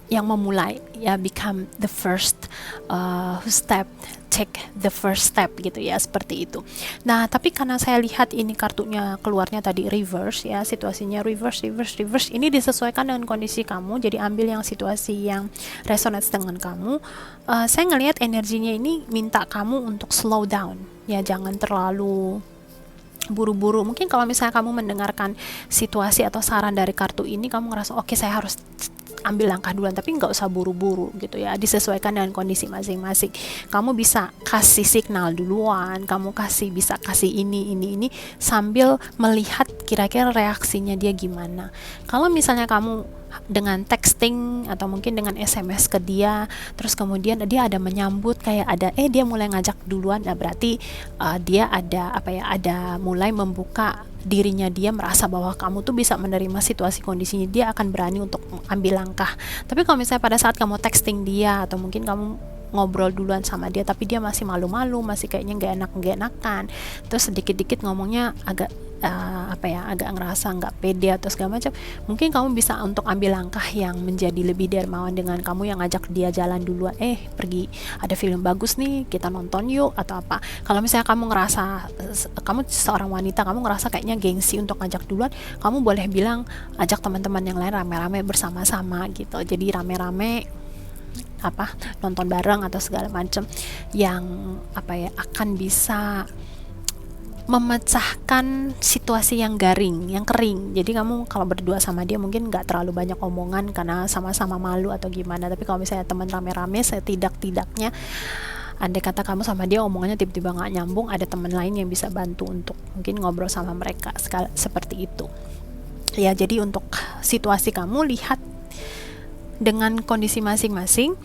yang memulai ya, become the first step, take the first step gitu ya, seperti itu. Nah tapi karena saya lihat ini kartunya keluarnya tadi reverse ya, situasinya reverse, ini disesuaikan dengan kondisi kamu, jadi ambil yang situasi yang resonates dengan kamu. Saya ngelihat energinya ini minta kamu untuk slow down ya, jangan terlalu buru-buru. Mungkin kalau misalnya kamu mendengarkan situasi atau saran dari kartu ini, kamu ngerasa oke, saya harus ambil langkah duluan, tapi nggak usah buru-buru gitu ya, disesuaikan dengan kondisi masing-masing. Kamu bisa kasih signal duluan, kamu bisa kasih ini sambil melihat kira-kira reaksinya dia gimana. Kalau misalnya kamu dengan texting atau mungkin dengan SMS ke dia, terus kemudian dia ada menyambut kayak ada dia mulai ngajak duluan, nah berarti dia ada mulai membuka dirinya, dia merasa bahwa kamu tuh bisa menerima situasi kondisinya, dia akan berani untuk ambil langkah. Tapi kalau misalnya pada saat kamu texting dia atau mungkin kamu ngobrol duluan sama dia tapi dia masih malu-malu, masih kayaknya nggak enakan, terus sedikit-dikit ngomongnya agak agak ngerasa nggak pede atau segala macam, mungkin kamu bisa untuk ambil langkah yang menjadi lebih dermawan dengan kamu yang ngajak dia jalan duluan, pergi, ada film bagus nih, kita nonton yuk, atau apa. Kalau misalnya kamu ngerasa, kamu seorang wanita, kamu ngerasa kayaknya gengsi untuk ngajak duluan, kamu boleh bilang ajak teman-teman yang lain rame-rame bersama-sama gitu, jadi rame-rame nonton bareng atau segala macam yang akan bisa memecahkan situasi yang garing, yang kering. Jadi kamu kalau berdua sama dia mungkin nggak terlalu banyak omongan karena sama-sama malu atau gimana, tapi kalau misalnya teman rame-rame, setidak-tidaknya andai kata kamu sama dia omongannya tiba-tiba nggak nyambung, ada teman lain yang bisa bantu untuk mungkin ngobrol sama mereka, seperti itu ya. Jadi untuk situasi kamu, lihat dengan kondisi masing-masing,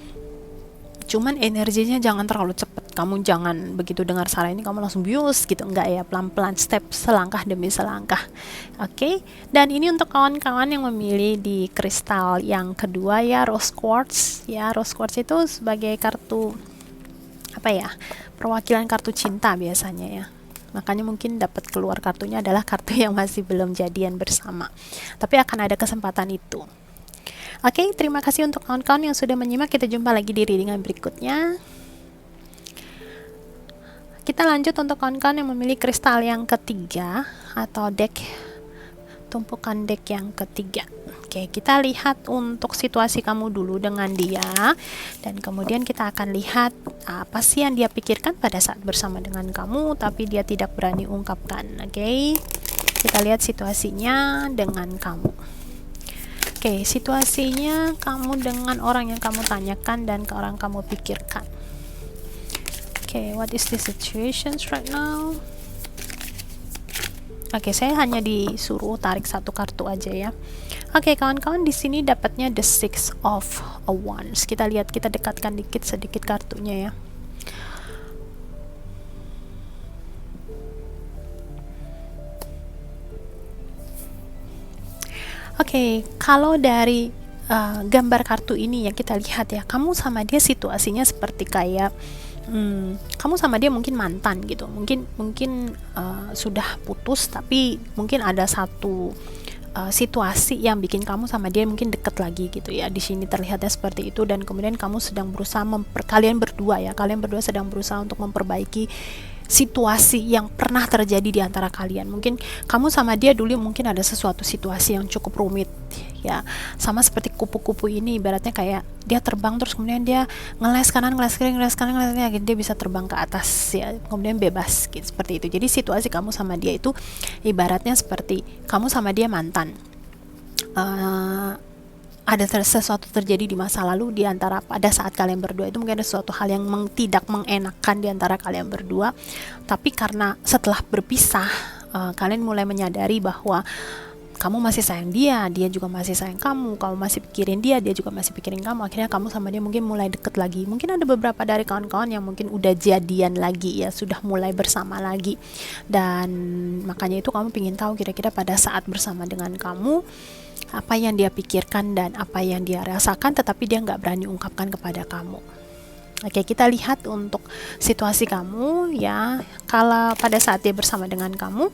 cuman energinya jangan terlalu cepat. Kamu jangan begitu dengar saran ini kamu langsung bius gitu, enggak ya, pelan-pelan, step selangkah demi selangkah. Oke. Dan ini untuk kawan-kawan yang memilih di kristal yang kedua ya, rose quartz ya. Rose quartz itu sebagai kartu perwakilan kartu cinta biasanya ya, makanya mungkin dapat keluar kartunya adalah kartu yang masih belum jadian bersama, tapi akan ada kesempatan itu. Oke, terima kasih untuk kawan-kawan yang sudah menyimak. Kita jumpa lagi di readingan berikutnya. Kita lanjut untuk kawan-kawan yang memilih kristal yang ketiga atau tumpukan deck yang ketiga. Oke, kita lihat untuk situasi kamu dulu dengan dia, dan kemudian kita akan lihat apa sih yang dia pikirkan pada saat bersama dengan kamu tapi dia tidak berani ungkapkan. Oke, kita lihat situasinya dengan kamu. Oke, situasinya kamu dengan orang yang kamu tanyakan dan orang kamu pikirkan. Oke, what is the situation right now? Oke, saya hanya disuruh tarik satu kartu aja ya. Oke, kawan-kawan, di sini dapatnya the Six of Wands. Kita lihat, kita dekatkan sedikit kartunya ya. Oke, kalau dari gambar kartu ini yang kita lihat ya, kamu sama dia situasinya seperti kayak kamu sama dia mungkin mantan gitu, mungkin sudah putus, tapi mungkin ada satu situasi yang bikin kamu sama dia mungkin deket lagi gitu ya. Di sini terlihatnya seperti itu, dan kemudian kamu sedang berusaha kalian berdua sedang berusaha untuk memperbaiki situasi yang pernah terjadi di antara kalian. Mungkin kamu sama dia dulu mungkin ada sesuatu situasi yang cukup rumit ya, sama seperti kupu-kupu ini, ibaratnya kayak dia terbang terus kemudian dia ngeles kanan ngeles kiri dia bisa terbang ke atas ya, kemudian bebas gitu, seperti itu. Jadi situasi kamu sama dia itu ibaratnya seperti kamu sama dia mantan, ada sesuatu terjadi di masa lalu di antara pada saat kalian berdua itu, mungkin ada sesuatu hal yang tidak mengenakan di antara kalian berdua, tapi karena setelah berpisah kalian mulai menyadari bahwa kamu masih sayang dia juga masih sayang kamu masih pikirin dia juga masih pikirin kamu. Akhirnya kamu sama dia mungkin mulai deket lagi. Mungkin ada beberapa dari kawan-kawan yang mungkin udah jadian lagi ya, sudah mulai bersama lagi, dan makanya itu kamu pingin tahu kira-kira pada saat bersama dengan kamu apa yang dia pikirkan dan apa yang dia rasakan, tetapi dia nggak berani ungkapkan kepada kamu. Oke, kita lihat untuk situasi kamu ya, kalau pada saat dia bersama dengan kamu,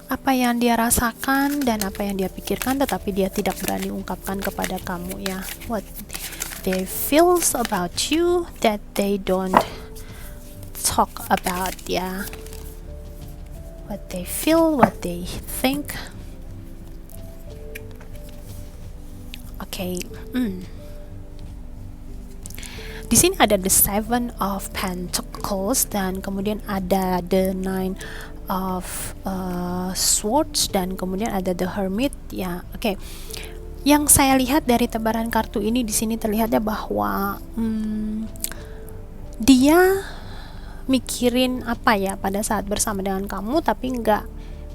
apa yang dia rasakan dan apa yang dia pikirkan, tetapi dia tidak berani ungkapkan kepada kamu ya. What they feels about you that they don't talk about ya. What they feel, what they think. Oke. Di sini ada the Seven of Pentacles, dan kemudian ada the Nine of Swords, dan kemudian ada the Hermit ya. Oke. Yang saya lihat dari tebaran kartu ini, di sini terlihatnya bahwa dia mikirin apa ya pada saat bersama dengan kamu, tapi nggak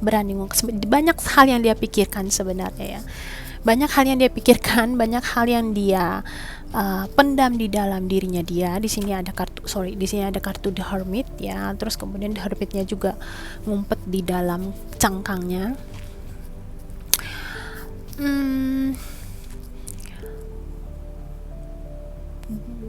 berani ngomong. Banyak hal yang dia pikirkan sebenarnya ya. Banyak hal yang dia pikirkan, banyak hal yang dia pendam di dalam dirinya dia. Di sini ada kartu the Hermit ya. Terus kemudian the Hermitnya juga ngumpet di dalam cangkangnya.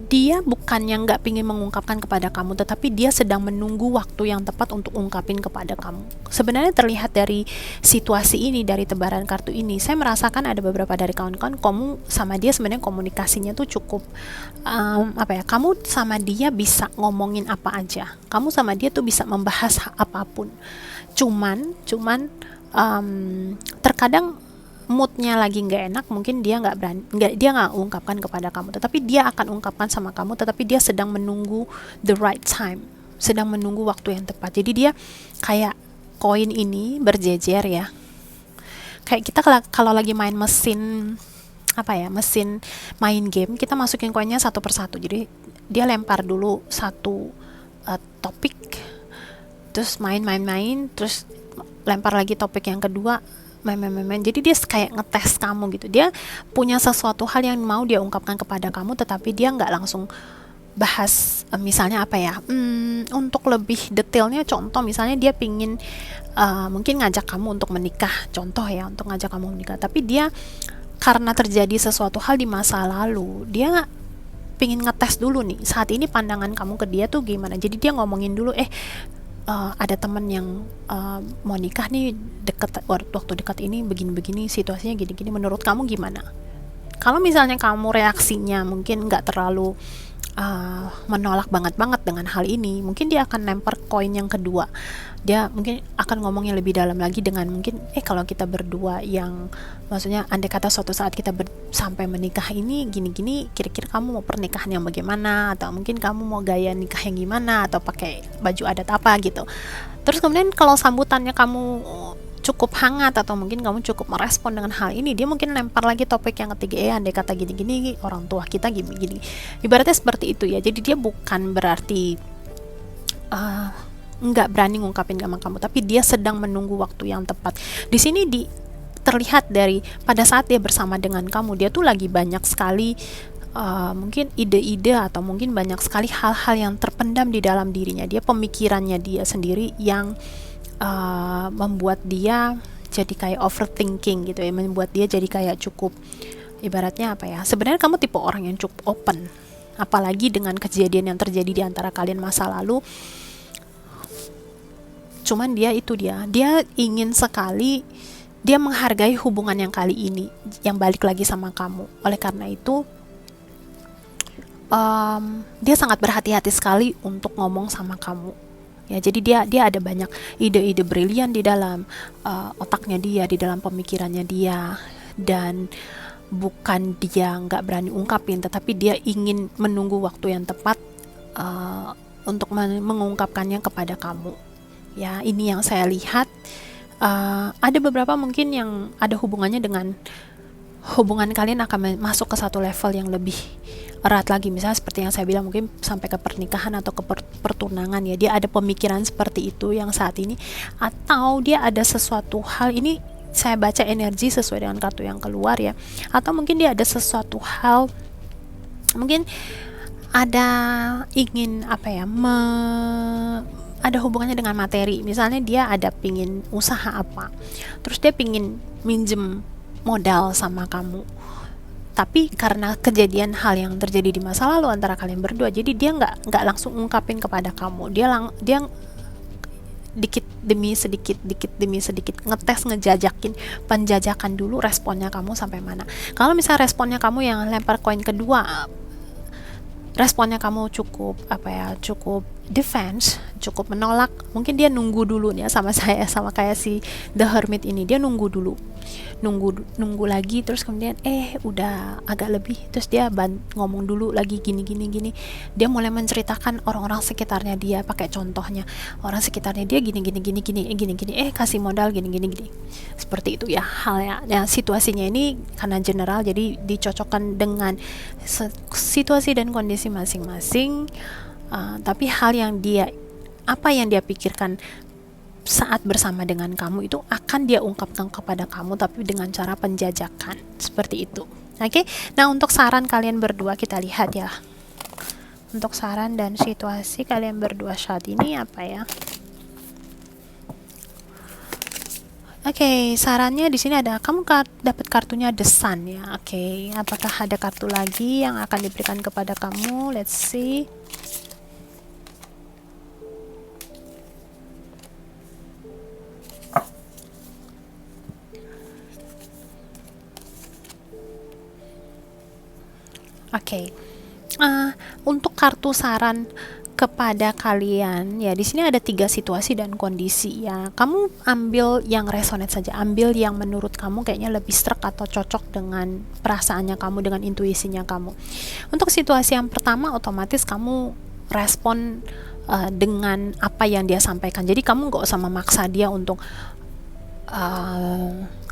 Dia bukannya nggak pingin mengungkapkan kepada kamu, tetapi dia sedang menunggu waktu yang tepat untuk ungkapin kepada kamu. Sebenarnya terlihat dari situasi ini, dari tebaran kartu ini, saya merasakan ada beberapa dari kawan-kawan kamu sama dia sebenarnya komunikasinya tuh cukup kamu sama dia bisa ngomongin apa aja, kamu sama dia tuh bisa membahas apapun. Cuman terkadang moodnya lagi nggak enak, mungkin dia nggak ungkapkan kepada kamu, tetapi dia akan ungkapkan sama kamu, tetapi dia sedang menunggu the right time, sedang menunggu waktu yang tepat. Jadi dia kayak koin ini berjejer ya, kayak kita kalau lagi main mesin main game, kita masukin koinnya satu persatu. Jadi dia lempar dulu satu topik, terus main, terus lempar lagi topik yang kedua, main. Jadi dia kayak ngetes kamu gitu. Dia punya sesuatu hal yang mau dia ungkapkan kepada kamu, tetapi dia nggak langsung bahas. Misalnya untuk lebih detailnya, contoh misalnya dia pingin mungkin ngajak kamu untuk menikah, contoh ya, untuk ngajak kamu menikah, tapi dia karena terjadi sesuatu hal di masa lalu, dia pingin ngetes dulu nih, saat ini pandangan kamu ke dia tuh gimana. Jadi dia ngomongin dulu, ada teman yang mau nikah nih, waktu dekat ini begini situasinya gini, menurut kamu gimana? Kalau misalnya kamu reaksinya mungkin nggak terlalu menolak banget dengan hal ini, mungkin dia akan lempar koin yang kedua. Dia mungkin akan ngomongnya lebih dalam lagi dengan mungkin kalau kita berdua yang maksudnya andai kata suatu saat kita sampai menikah ini gini, kira-kira kamu mau pernikahan yang bagaimana, atau mungkin kamu mau gaya nikah yang gimana, atau pakai baju adat apa gitu. Terus kemudian kalau sambutannya kamu cukup hangat, atau mungkin kamu cukup merespon dengan hal ini, dia mungkin lempar lagi topik yang ketiga, andai kata gini, orang tua kita gini. Ibaratnya seperti itu ya. Jadi dia bukan berarti nggak berani ngungkapin sama kamu, tapi dia sedang menunggu waktu yang tepat. Di sini terlihat dari pada saat dia bersama dengan kamu, dia tuh lagi banyak sekali mungkin ide-ide atau mungkin banyak sekali hal-hal yang terpendam di dalam dirinya dia, pemikirannya dia sendiri yang membuat dia jadi kayak overthinking gitu ya, membuat dia jadi kayak cukup, ibaratnya apa ya, sebenarnya kamu tipe orang yang cukup open, apalagi dengan kejadian yang terjadi di antara kalian masa lalu. Cuman dia ingin sekali, dia menghargai hubungan yang kali ini yang balik lagi sama kamu. Oleh karena itu dia sangat berhati-hati sekali untuk ngomong sama kamu ya. Jadi dia ada banyak ide-ide brilian di dalam otaknya dia, di dalam pemikirannya dia, dan bukan dia nggak berani ungkapin, tetapi dia ingin menunggu waktu yang tepat untuk mengungkapkannya kepada kamu. Ya, ini yang saya lihat. Ada beberapa mungkin yang ada hubungannya dengan hubungan kalian akan masuk ke satu level yang lebih erat lagi, misalnya seperti yang saya bilang, mungkin sampai ke pernikahan atau ke pertunangan ya. Dia ada pemikiran seperti itu yang saat ini, atau dia ada sesuatu hal, ini saya baca energi sesuai dengan kartu yang keluar ya, atau mungkin dia ada sesuatu hal, mungkin ada ingin apa ya, ada hubungannya dengan materi. Misalnya dia ada pingin usaha apa, terus dia pingin minjem modal sama kamu, tapi karena kejadian hal yang terjadi di masa lalu antara kalian berdua, jadi dia nggak langsung ungkapin kepada kamu. Dia dikit demi sedikit ngetes, ngejajakin, penjajakan dulu responnya kamu sampai mana. Kalau misalnya responnya kamu yang lempar koin kedua, responnya kamu cukup cukup defense, cukup menolak, mungkin dia nunggu dulu ya, sama kayak si The Hermit ini, dia nunggu nunggu lagi, terus kemudian udah agak lebih, terus dia ngomong dulu lagi gini, dia mulai menceritakan orang-orang sekitarnya dia, pakai contohnya orang sekitarnya dia gini, kasih modal gini, seperti itu ya halnya. Nah, situasinya ini karena general, jadi dicocokkan dengan situasi dan kondisi masing-masing. Tapi hal yang apa yang dia pikirkan saat bersama dengan kamu itu akan dia ungkapkan kepada kamu, tapi dengan cara penjajakan seperti itu. Oke, nah untuk saran kalian berdua kita lihat ya. Untuk saran dan situasi kalian berdua saat ini apa ya? Oke, sarannya di sini ada, kamu dapat kartunya The Sun ya. Oke, apakah ada kartu lagi yang akan diberikan kepada kamu? Let's see. Oke, untuk kartu saran kepada kalian ya, di sini ada 3 situasi dan kondisi ya. Kamu ambil yang resonate saja, ambil yang menurut kamu kayaknya lebih struck atau cocok dengan perasaannya kamu, dengan intuisinya kamu. Untuk situasi yang pertama, otomatis kamu respon dengan apa yang dia sampaikan. Jadi kamu nggak usah memaksa dia untuk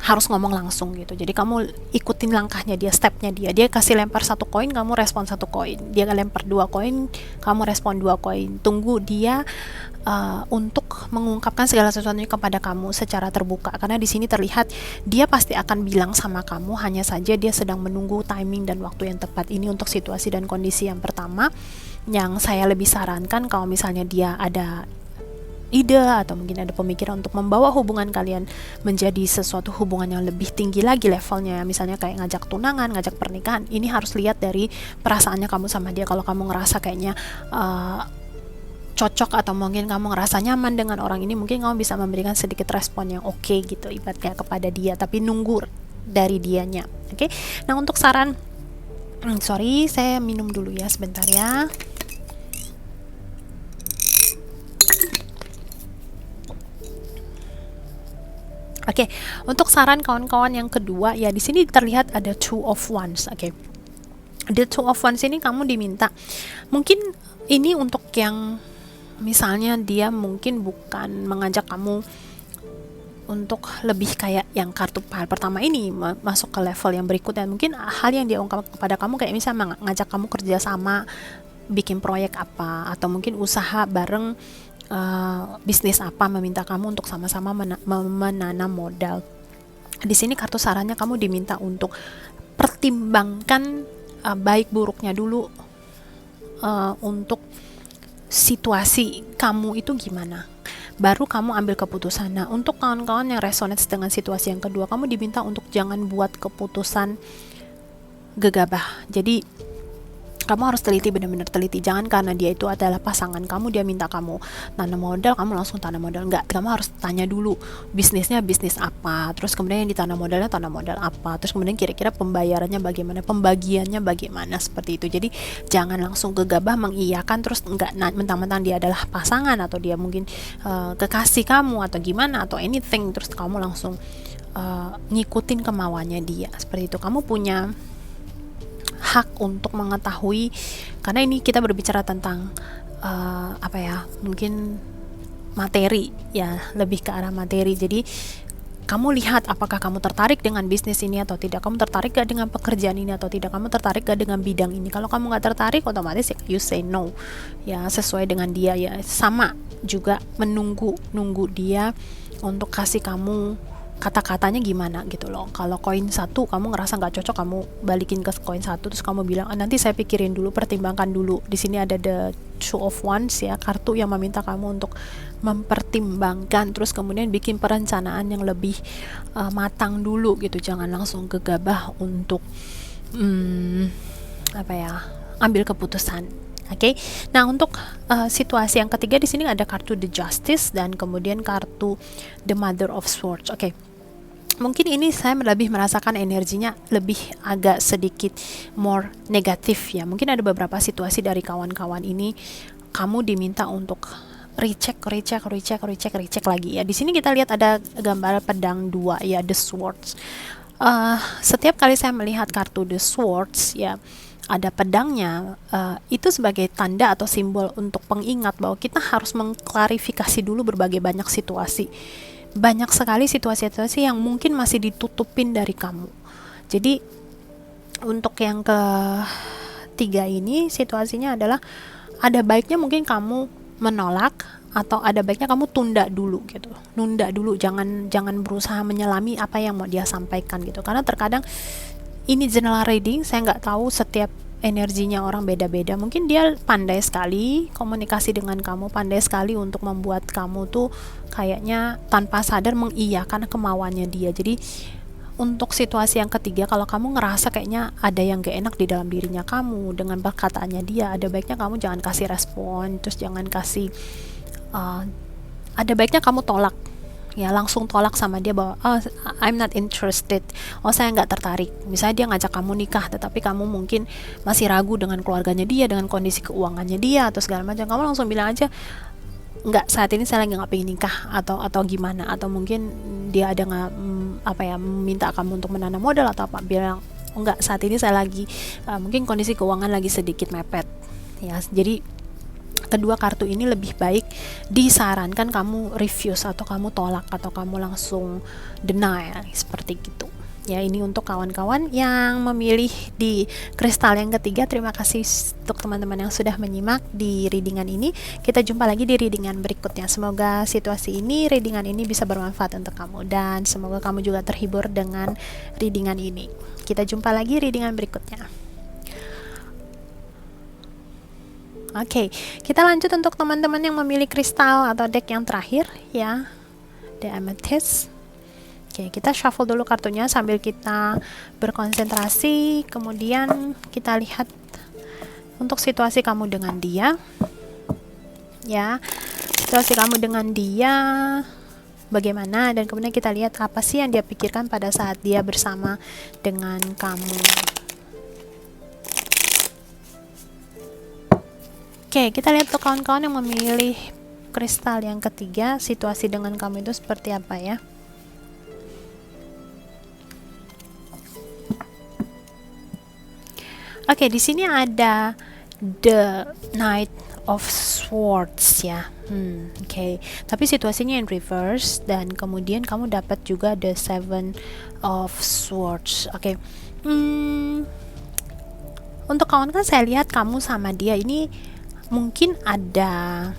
harus ngomong langsung gitu. Jadi kamu ikutin langkahnya dia, stepnya dia kasih lempar 1 koin, kamu respon 1 koin. Dia lempar 2 koin, kamu respon 2 koin. Tunggu dia untuk mengungkapkan segala sesuatunya kepada kamu secara terbuka, karena di sini terlihat dia pasti akan bilang sama kamu, hanya saja dia sedang menunggu timing dan waktu yang tepat. Ini untuk situasi dan kondisi yang pertama, yang saya lebih sarankan kalau misalnya dia ada ide atau mungkin ada pemikiran untuk membawa hubungan kalian menjadi sesuatu hubungan yang lebih tinggi lagi levelnya, misalnya kayak ngajak tunangan, ngajak pernikahan, ini harus lihat dari perasaannya kamu sama dia. Kalau kamu ngerasa kayaknya cocok atau mungkin kamu ngerasa nyaman dengan orang ini, mungkin kamu bisa memberikan sedikit respon yang oke gitu ibaratnya kepada dia, tapi nunggu dari dianya. Oke. Nah, untuk saran sorry, saya minum dulu ya sebentar ya. Oke, untuk saran kawan-kawan yang kedua ya, di sini terlihat ada Two of Wands. Oke. The Two of Wands ini kamu diminta, mungkin ini untuk yang misalnya dia mungkin bukan mengajak kamu untuk lebih kayak yang kartu pertama ini masuk ke level yang berikutnya. Mungkin hal yang dia ungkap kepada kamu kayak misalnya ngajak kamu kerja sama bikin proyek apa, atau mungkin usaha bareng bisnis apa, meminta kamu untuk sama-sama menanam modal. Di sini kartu sarannya kamu diminta untuk pertimbangkan baik buruknya dulu, untuk situasi kamu itu gimana, baru kamu ambil keputusan. Nah, untuk kawan-kawan yang resonate dengan situasi yang kedua, kamu diminta untuk jangan buat keputusan gegabah. Jadi kamu harus teliti, benar-benar teliti. Jangan karena dia itu adalah pasangan kamu, dia minta kamu tanam modal, kamu langsung tanam modal. Enggak, kamu harus tanya dulu bisnisnya bisnis apa, terus kemudian yang ditanam modalnya tanam modal apa, terus kemudian kira-kira pembayarannya bagaimana, pembagiannya bagaimana, seperti itu. Jadi jangan langsung gegabah mengiyakan terus enggak, mentang-mentang dia adalah pasangan atau dia mungkin kekasih kamu atau gimana atau anything, terus kamu langsung ngikutin kemauannya dia. Seperti itu. Kamu punya hak untuk mengetahui, karena ini kita berbicara tentang mungkin materi ya, lebih ke arah materi. Jadi kamu lihat apakah kamu tertarik dengan bisnis ini atau tidak, kamu tertarik gak dengan pekerjaan ini atau tidak, kamu tertarik gak dengan bidang ini. Kalau kamu gak tertarik, otomatis you say no ya, sesuai dengan dia ya. Sama juga menunggu dia untuk kasih kamu kata-katanya gimana gitu loh. Kalau koin satu kamu ngerasa nggak cocok, kamu balikin ke koin satu, terus kamu bilang nanti saya pikirin dulu, pertimbangkan dulu. Di sini ada the Two of Wands ya, kartu yang meminta kamu untuk mempertimbangkan, terus kemudian bikin perencanaan yang lebih matang dulu gitu. Jangan langsung gegabah untuk ambil keputusan. Oke. Nah, untuk situasi yang ketiga di sini ada kartu The Justice dan kemudian kartu The Mother of Swords. Oke. Mungkin ini saya lebih merasakan energinya lebih agak sedikit more negatif ya. Mungkin ada beberapa situasi dari kawan-kawan ini kamu diminta untuk recheck lagi ya. Di sini kita lihat ada gambar pedang dua ya, The Swords. Setiap kali saya melihat kartu The Swords ya, ada pedangnya, itu sebagai tanda atau simbol untuk pengingat bahwa kita harus mengklarifikasi dulu berbagai banyak situasi. Banyak sekali situasi-situasi yang mungkin masih ditutupin dari kamu. Jadi untuk yang ketiga ini situasinya adalah ada baiknya mungkin kamu menolak atau ada baiknya kamu tunda dulu gitu. Nunda dulu, jangan berusaha menyelami apa yang mau dia sampaikan gitu. Karena terkadang ini general reading, saya nggak tahu setiap energinya orang beda-beda. Mungkin dia pandai sekali komunikasi dengan kamu, pandai sekali untuk membuat kamu tuh kayaknya tanpa sadar mengiyakan kemauannya dia. Jadi untuk situasi yang ketiga, kalau kamu ngerasa kayaknya ada yang gak enak di dalam dirinya kamu dengan perkataannya dia, ada baiknya kamu jangan kasih respon, terus jangan kasih ada baiknya kamu tolak ya, langsung tolak sama dia bahwa I'm not interested, saya nggak tertarik. Misalnya dia ngajak kamu nikah tetapi kamu mungkin masih ragu dengan keluarganya dia, dengan kondisi keuangannya dia atau segala macam, kamu langsung bilang aja nggak, saat ini saya lagi nggak pengen nikah atau gimana. Atau mungkin dia ada minta kamu untuk menanam modal atau apa, bilang enggak, saat ini saya lagi mungkin kondisi keuangan lagi sedikit mepet ya. Jadi kedua kartu ini lebih baik disarankan kamu refuse atau kamu tolak atau kamu langsung deny seperti gitu ya. Ini untuk kawan-kawan yang memilih di kristal yang ketiga. Terima kasih untuk teman-teman yang sudah menyimak di readingan ini. Kita jumpa lagi di readingan berikutnya. Semoga readingan ini bisa bermanfaat untuk kamu, dan semoga kamu juga terhibur dengan readingan ini. Kita jumpa lagi readingan berikutnya. Oke, kita lanjut untuk teman-teman yang memilih kristal atau deck yang terakhir ya, The Amethyst. Oke, kita shuffle dulu kartunya sambil kita berkonsentrasi. Kemudian kita lihat untuk situasi kamu dengan dia ya, situasi kamu dengan dia bagaimana, dan kemudian kita lihat apa sih yang dia pikirkan pada saat dia bersama dengan kamu. Oke, kita lihat tuh kawan-kawan yang memilih kristal yang ketiga, situasi dengan kamu itu seperti apa ya. Oke, di sini ada The Knight of Swords ya. Oke. Tapi situasinya in reverse, dan kemudian kamu dapat juga The Seven of Swords. Oke. Untuk kawan-kawan, saya lihat kamu sama dia ini mungkin ada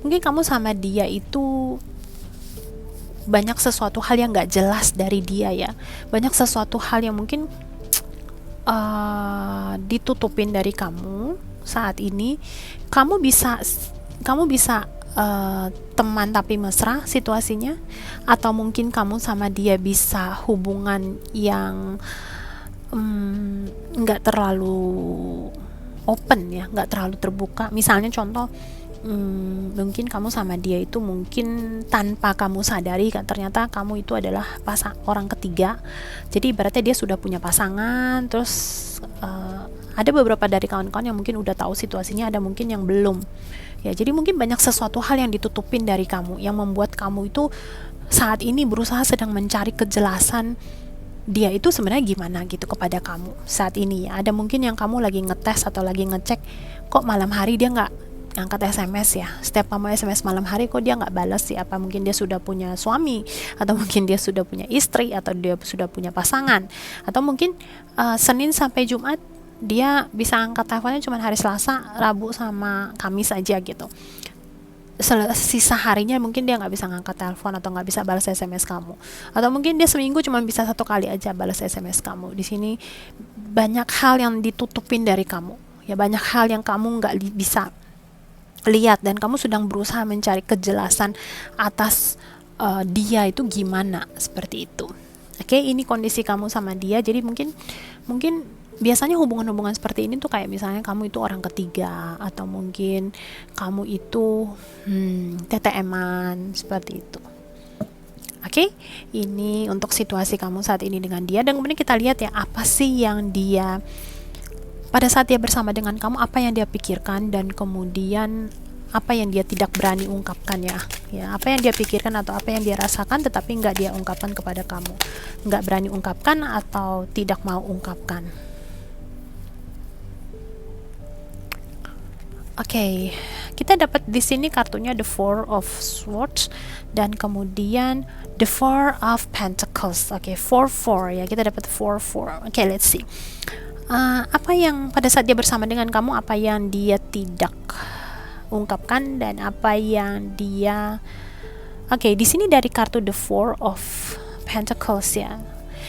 mungkin kamu sama dia itu banyak sesuatu hal yang gak jelas dari dia ya, banyak sesuatu hal yang mungkin ditutupin dari kamu saat ini. Kamu bisa teman tapi mesra situasinya, atau mungkin kamu sama dia bisa hubungan yang nggak terlalu open ya, nggak terlalu terbuka. Misalnya contoh, mungkin kamu sama dia itu mungkin tanpa kamu sadari kan ternyata kamu itu adalah orang ketiga. Jadi ibaratnya dia sudah punya pasangan, terus ada beberapa dari kawan-kawan yang mungkin udah tahu situasinya, ada mungkin yang belum ya. Jadi mungkin banyak sesuatu hal yang ditutupin dari kamu yang membuat kamu itu saat ini berusaha sedang mencari kejelasan dia itu sebenarnya gimana gitu kepada kamu saat ini ya. Ada mungkin yang kamu lagi ngetes atau lagi ngecek, kok malam hari dia nggak angkat SMS ya, setiap kamu SMS malam hari kok dia nggak balas sih, apa mungkin dia sudah punya suami, atau mungkin dia sudah punya istri, atau dia sudah punya pasangan, atau mungkin Senin sampai Jumat dia bisa angkat teleponnya cuma hari Selasa, Rabu sama Kamis aja gitu. Sisa harinya mungkin dia nggak bisa ngangkat telepon atau nggak bisa balas SMS kamu, atau mungkin dia seminggu cuma bisa 1 kali aja balas SMS kamu. Di sini banyak hal yang ditutupin dari kamu ya, banyak hal yang kamu nggak bisa lihat, dan kamu sedang berusaha mencari kejelasan atas dia itu gimana, seperti itu. Oke, ini kondisi kamu sama dia. Jadi mungkin biasanya hubungan-hubungan seperti ini tuh kayak misalnya kamu itu orang ketiga, atau mungkin kamu itu TTM-an, seperti itu. Oke, ini untuk situasi kamu saat ini dengan dia. Dan kemudian kita lihat ya, apa sih yang dia pada saat dia bersama dengan kamu, apa yang dia pikirkan, dan kemudian apa yang dia tidak berani ungkapkan ya, apa yang dia pikirkan atau apa yang dia rasakan tetapi nggak dia ungkapkan kepada kamu, nggak berani ungkapkan atau tidak mau ungkapkan. Oke, kita dapat di sini kartunya the Four of Swords dan kemudian the Four of Pentacles. Oke, 4-4 ya, kita dapat 4-4. Oke, let's see. Apa yang pada saat dia bersama dengan kamu, apa yang dia tidak ungkapkan, dan apa yang dia di sini dari kartu the Four of Pentacles ya,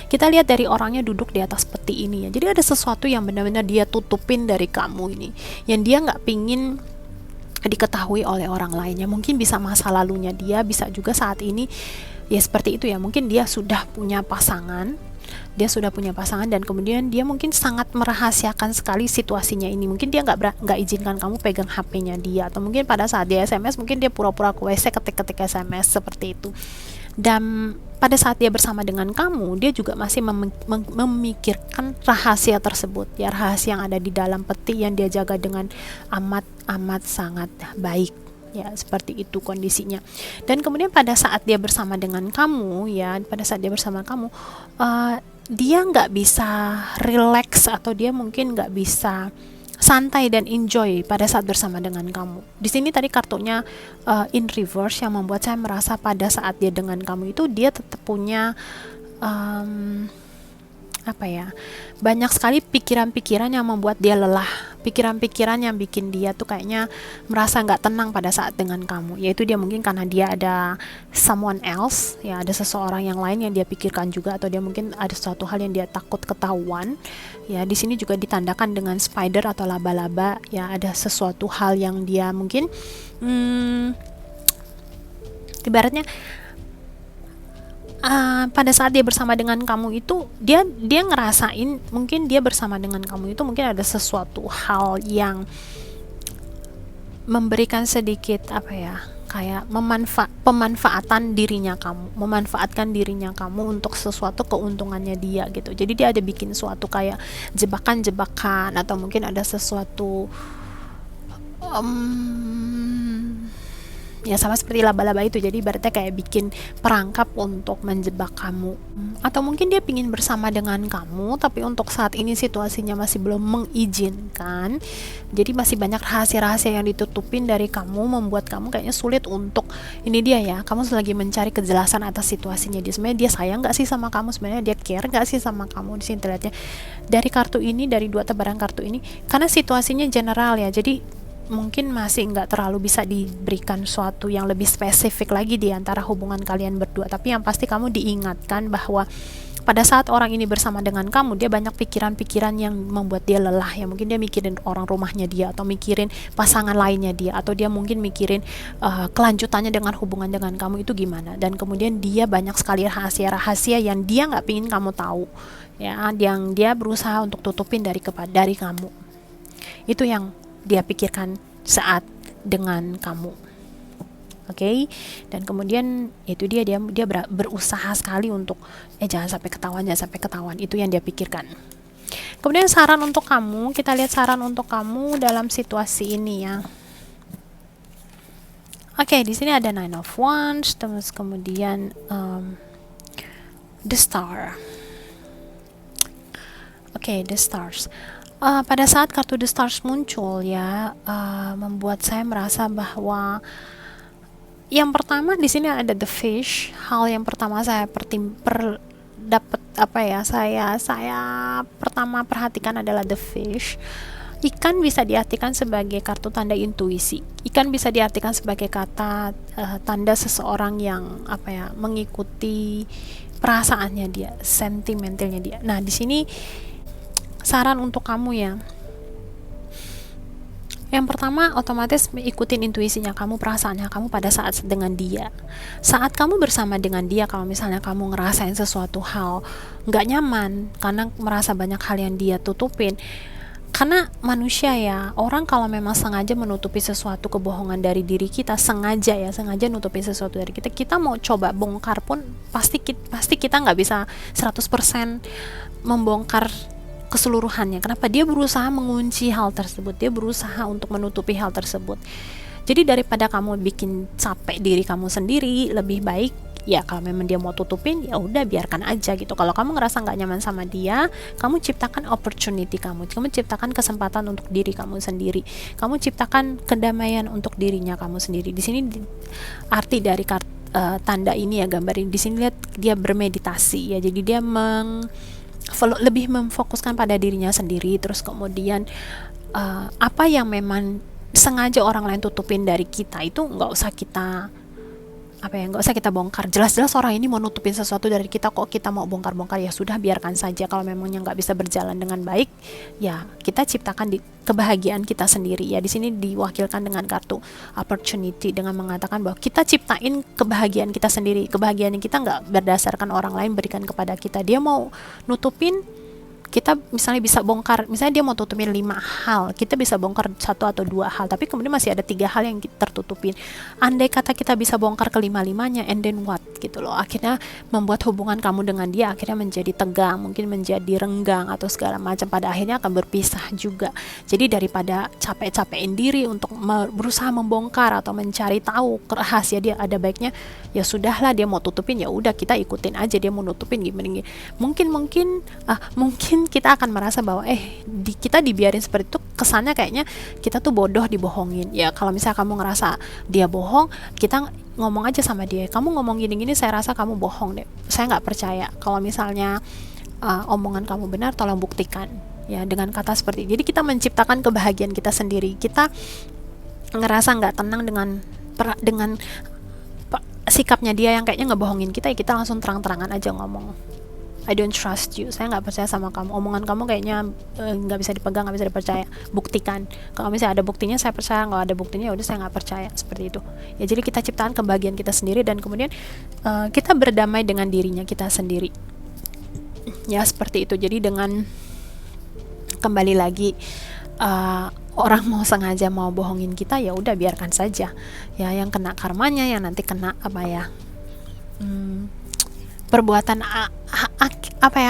kita lihat dari orangnya duduk di atas peti ini ya. Jadi ada sesuatu yang benar-benar dia tutupin dari kamu ini, yang dia nggak pingin diketahui oleh orang lainnya. Mungkin bisa masa lalunya dia, bisa juga saat ini ya seperti itu ya, mungkin dia sudah punya pasangan, dan kemudian dia mungkin sangat merahasiakan sekali situasinya ini. Mungkin dia nggak izinkan kamu pegang HP-nya dia, atau mungkin pada saat dia SMS mungkin dia pura-pura ke WC ketik SMS, seperti itu. Dan pada saat dia bersama dengan kamu, dia juga masih memikirkan rahasia tersebut ya, rahasia yang ada di dalam peti yang dia jaga dengan amat sangat baik ya, seperti itu kondisinya. Dan kemudian pada saat dia bersama dengan kamu ya, dia nggak bisa relax, atau dia mungkin nggak bisa santai dan enjoy pada saat bersama dengan kamu. Di sini tadi kartunya in reverse yang membuat saya merasa pada saat dia dengan kamu itu dia tetap punya banyak sekali pikiran-pikiran yang membuat dia lelah, pikiran-pikiran yang bikin dia tuh kayaknya merasa nggak tenang pada saat dengan kamu, yaitu dia mungkin karena dia ada someone else ya, ada seseorang yang lain yang dia pikirkan juga, atau dia mungkin ada suatu hal yang dia takut ketahuan ya. Di sini juga ditandakan dengan spider atau laba-laba ya, ada sesuatu hal yang dia mungkin ibaratnya pada saat dia bersama dengan kamu itu dia ngerasain, mungkin dia bersama dengan kamu itu mungkin ada sesuatu hal yang memberikan sedikit kayak pemanfaatan dirinya kamu, memanfaatkan dirinya kamu untuk sesuatu keuntungannya dia gitu. Jadi dia ada bikin suatu kayak jebakan-jebakan, atau mungkin ada sesuatu ya sama seperti laba-laba itu. Jadi ibaratnya kayak bikin perangkap untuk menjebak kamu, atau mungkin dia pingin bersama dengan kamu tapi untuk saat ini situasinya masih belum mengizinkan. Jadi masih banyak rahasia-rahasia yang ditutupin dari kamu, membuat kamu kayaknya sulit untuk ini dia ya, kamu lagi mencari kejelasan atas situasinya dia. Sebenarnya dia sayang gak sih sama kamu, sebenarnya dia care gak sih sama kamu. Di sini terlihatnya dari kartu ini, dari 2 tebaran kartu ini, karena situasinya general ya, jadi mungkin masih nggak terlalu bisa diberikan suatu yang lebih spesifik lagi di antara hubungan kalian berdua, tapi yang pasti kamu diingatkan bahwa pada saat orang ini bersama dengan kamu, dia banyak pikiran-pikiran yang membuat dia lelah, ya mungkin dia mikirin orang rumahnya dia, atau mikirin pasangan lainnya dia, atau dia mungkin mikirin kelanjutannya dengan hubungan dengan kamu itu gimana, dan kemudian dia banyak sekali rahasia-rahasia yang dia nggak pingin kamu tahu, ya, yang dia berusaha untuk tutupin dari kamu. Itu yang dia pikirkan saat dengan kamu. Oke, dan kemudian itu dia berusaha sekali untuk jangan sampai ketahuan, itu yang dia pikirkan. Kemudian saran untuk kamu, kita lihat saran untuk kamu dalam situasi ini ya. Oke, di sini ada Nine of Wands, terus kemudian the Star. Oke, the Stars. Pada saat kartu the Stars muncul ya, membuat saya merasa bahwa yang pertama di sini ada the fish. Hal yang pertama saya saya pertama perhatikan adalah the fish. Ikan bisa diartikan sebagai kartu tanda intuisi. Ikan bisa diartikan sebagai kata tanda seseorang yang mengikuti perasaannya dia, sentimentalnya dia. Nah, di sini saran untuk kamu ya. Yang pertama, otomatis ikutin intuisinya kamu, perasaannya kamu pada saat dengan dia. Saat kamu bersama dengan dia, kalau misalnya kamu ngerasain sesuatu hal nggak nyaman karena merasa banyak hal yang dia tutupin, karena manusia ya, orang kalau memang sengaja menutupi sesuatu kebohongan dari diri kita, sengaja nutupi sesuatu dari kita, kita mau coba bongkar pun pasti kita nggak bisa 100% membongkar keseluruhannya. Kenapa? Dia berusaha mengunci hal tersebut, dia berusaha untuk menutupi hal tersebut. Jadi daripada kamu bikin capek diri kamu sendiri, lebih baik ya kalau memang dia mau tutupin, ya udah biarkan aja gitu. Kalau kamu ngerasa nggak nyaman sama dia, kamu ciptakan opportunity kamu ciptakan kesempatan untuk diri kamu sendiri, kamu ciptakan kedamaian untuk dirinya kamu sendiri. Di sini arti dari tanda ini ya, gambarin di sini, lihat dia bermeditasi ya, jadi dia lebih memfokuskan pada dirinya sendiri. Terus kemudian apa yang memang sengaja orang lain tutupin dari kita itu nggak usah kita bongkar. Jelas-jelas orang ini mau nutupin sesuatu dari kita, kok kita mau bongkar-bongkar? Ya sudah, biarkan saja. Kalau memangnya nggak bisa berjalan dengan baik, ya kita ciptakan kebahagiaan kita sendiri ya. Di sini diwakilkan dengan kartu opportunity, dengan mengatakan bahwa kita ciptain kebahagiaan kita sendiri. Kebahagiaan yang kita nggak berdasarkan orang lain berikan kepada kita. Dia mau nutupin, kita misalnya bisa bongkar, misalnya dia mau tutupin 5 hal, kita bisa bongkar 1 atau 2 hal, tapi kemudian masih ada 3 hal yang tertutupin. Andai kata kita bisa bongkar ke 5-5-nya, and then what gitu loh, akhirnya membuat hubungan kamu dengan dia akhirnya menjadi tegang, mungkin menjadi renggang atau segala macam, pada akhirnya akan berpisah juga. Jadi daripada capek-capekin diri untuk berusaha membongkar atau mencari tahu rahasia dia, ada baiknya ya sudahlah, dia mau tutupin ya udah kita ikutin aja, dia mau nutupin gimana. Mungkin kita akan merasa bahwa kita dibiarin seperti itu, kesannya kayaknya kita tuh bodoh dibohongin ya. Kalau misalnya kamu ngerasa dia bohong, kita ngomong aja sama dia, kamu ngomong gini-gini, saya rasa kamu bohong deh, saya nggak percaya. Kalau misalnya omongan kamu benar, tolong buktikan ya, dengan kata seperti ini. Jadi kita menciptakan kebahagiaan kita sendiri. Kita ngerasa nggak tenang dengan sikapnya dia yang kayaknya ngebohongin kita, ya kita langsung terang-terangan aja ngomong, I don't trust you, saya nggak percaya sama kamu, omongan kamu kayaknya nggak bisa dipegang, nggak bisa dipercaya, buktikan. Kalau misalnya ada buktinya saya percaya, nggak ada buktinya ya udah saya nggak percaya, seperti itu ya. Jadi kita ciptakan kebahagiaan kita sendiri, dan kemudian kita berdamai dengan dirinya kita sendiri ya, seperti itu. Jadi dengan kembali lagi, orang mau sengaja mau bohongin kita, ya udah biarkan saja ya, yang kena karmanya, yang nanti kena perbuatan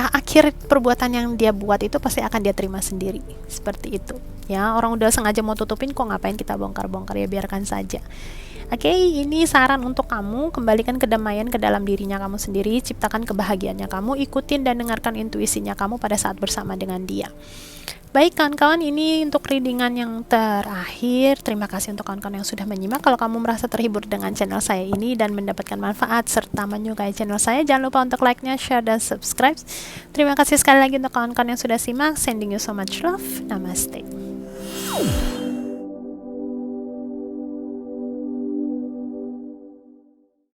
akhir perbuatan yang dia buat itu pasti akan dia terima sendiri, seperti itu ya. Orang udah sengaja mau tutupin, kok ngapain kita bongkar-bongkar, ya biarkan saja. Oke, ini saran untuk kamu, kembalikan kedamaian ke dalam dirinya kamu sendiri, ciptakan kebahagiaannya kamu, ikutin dan dengarkan intuisinya kamu pada saat bersama dengan dia. Baik kawan-kawan, ini untuk readingan yang terakhir. Terima kasih untuk kawan-kawan yang sudah menyimak. Kalau kamu merasa terhibur dengan channel saya ini dan mendapatkan manfaat serta menyukai channel saya, jangan lupa untuk like-nya, share, dan subscribe. Terima kasih sekali lagi untuk kawan-kawan yang sudah simak. Sending you so much love. Namaste.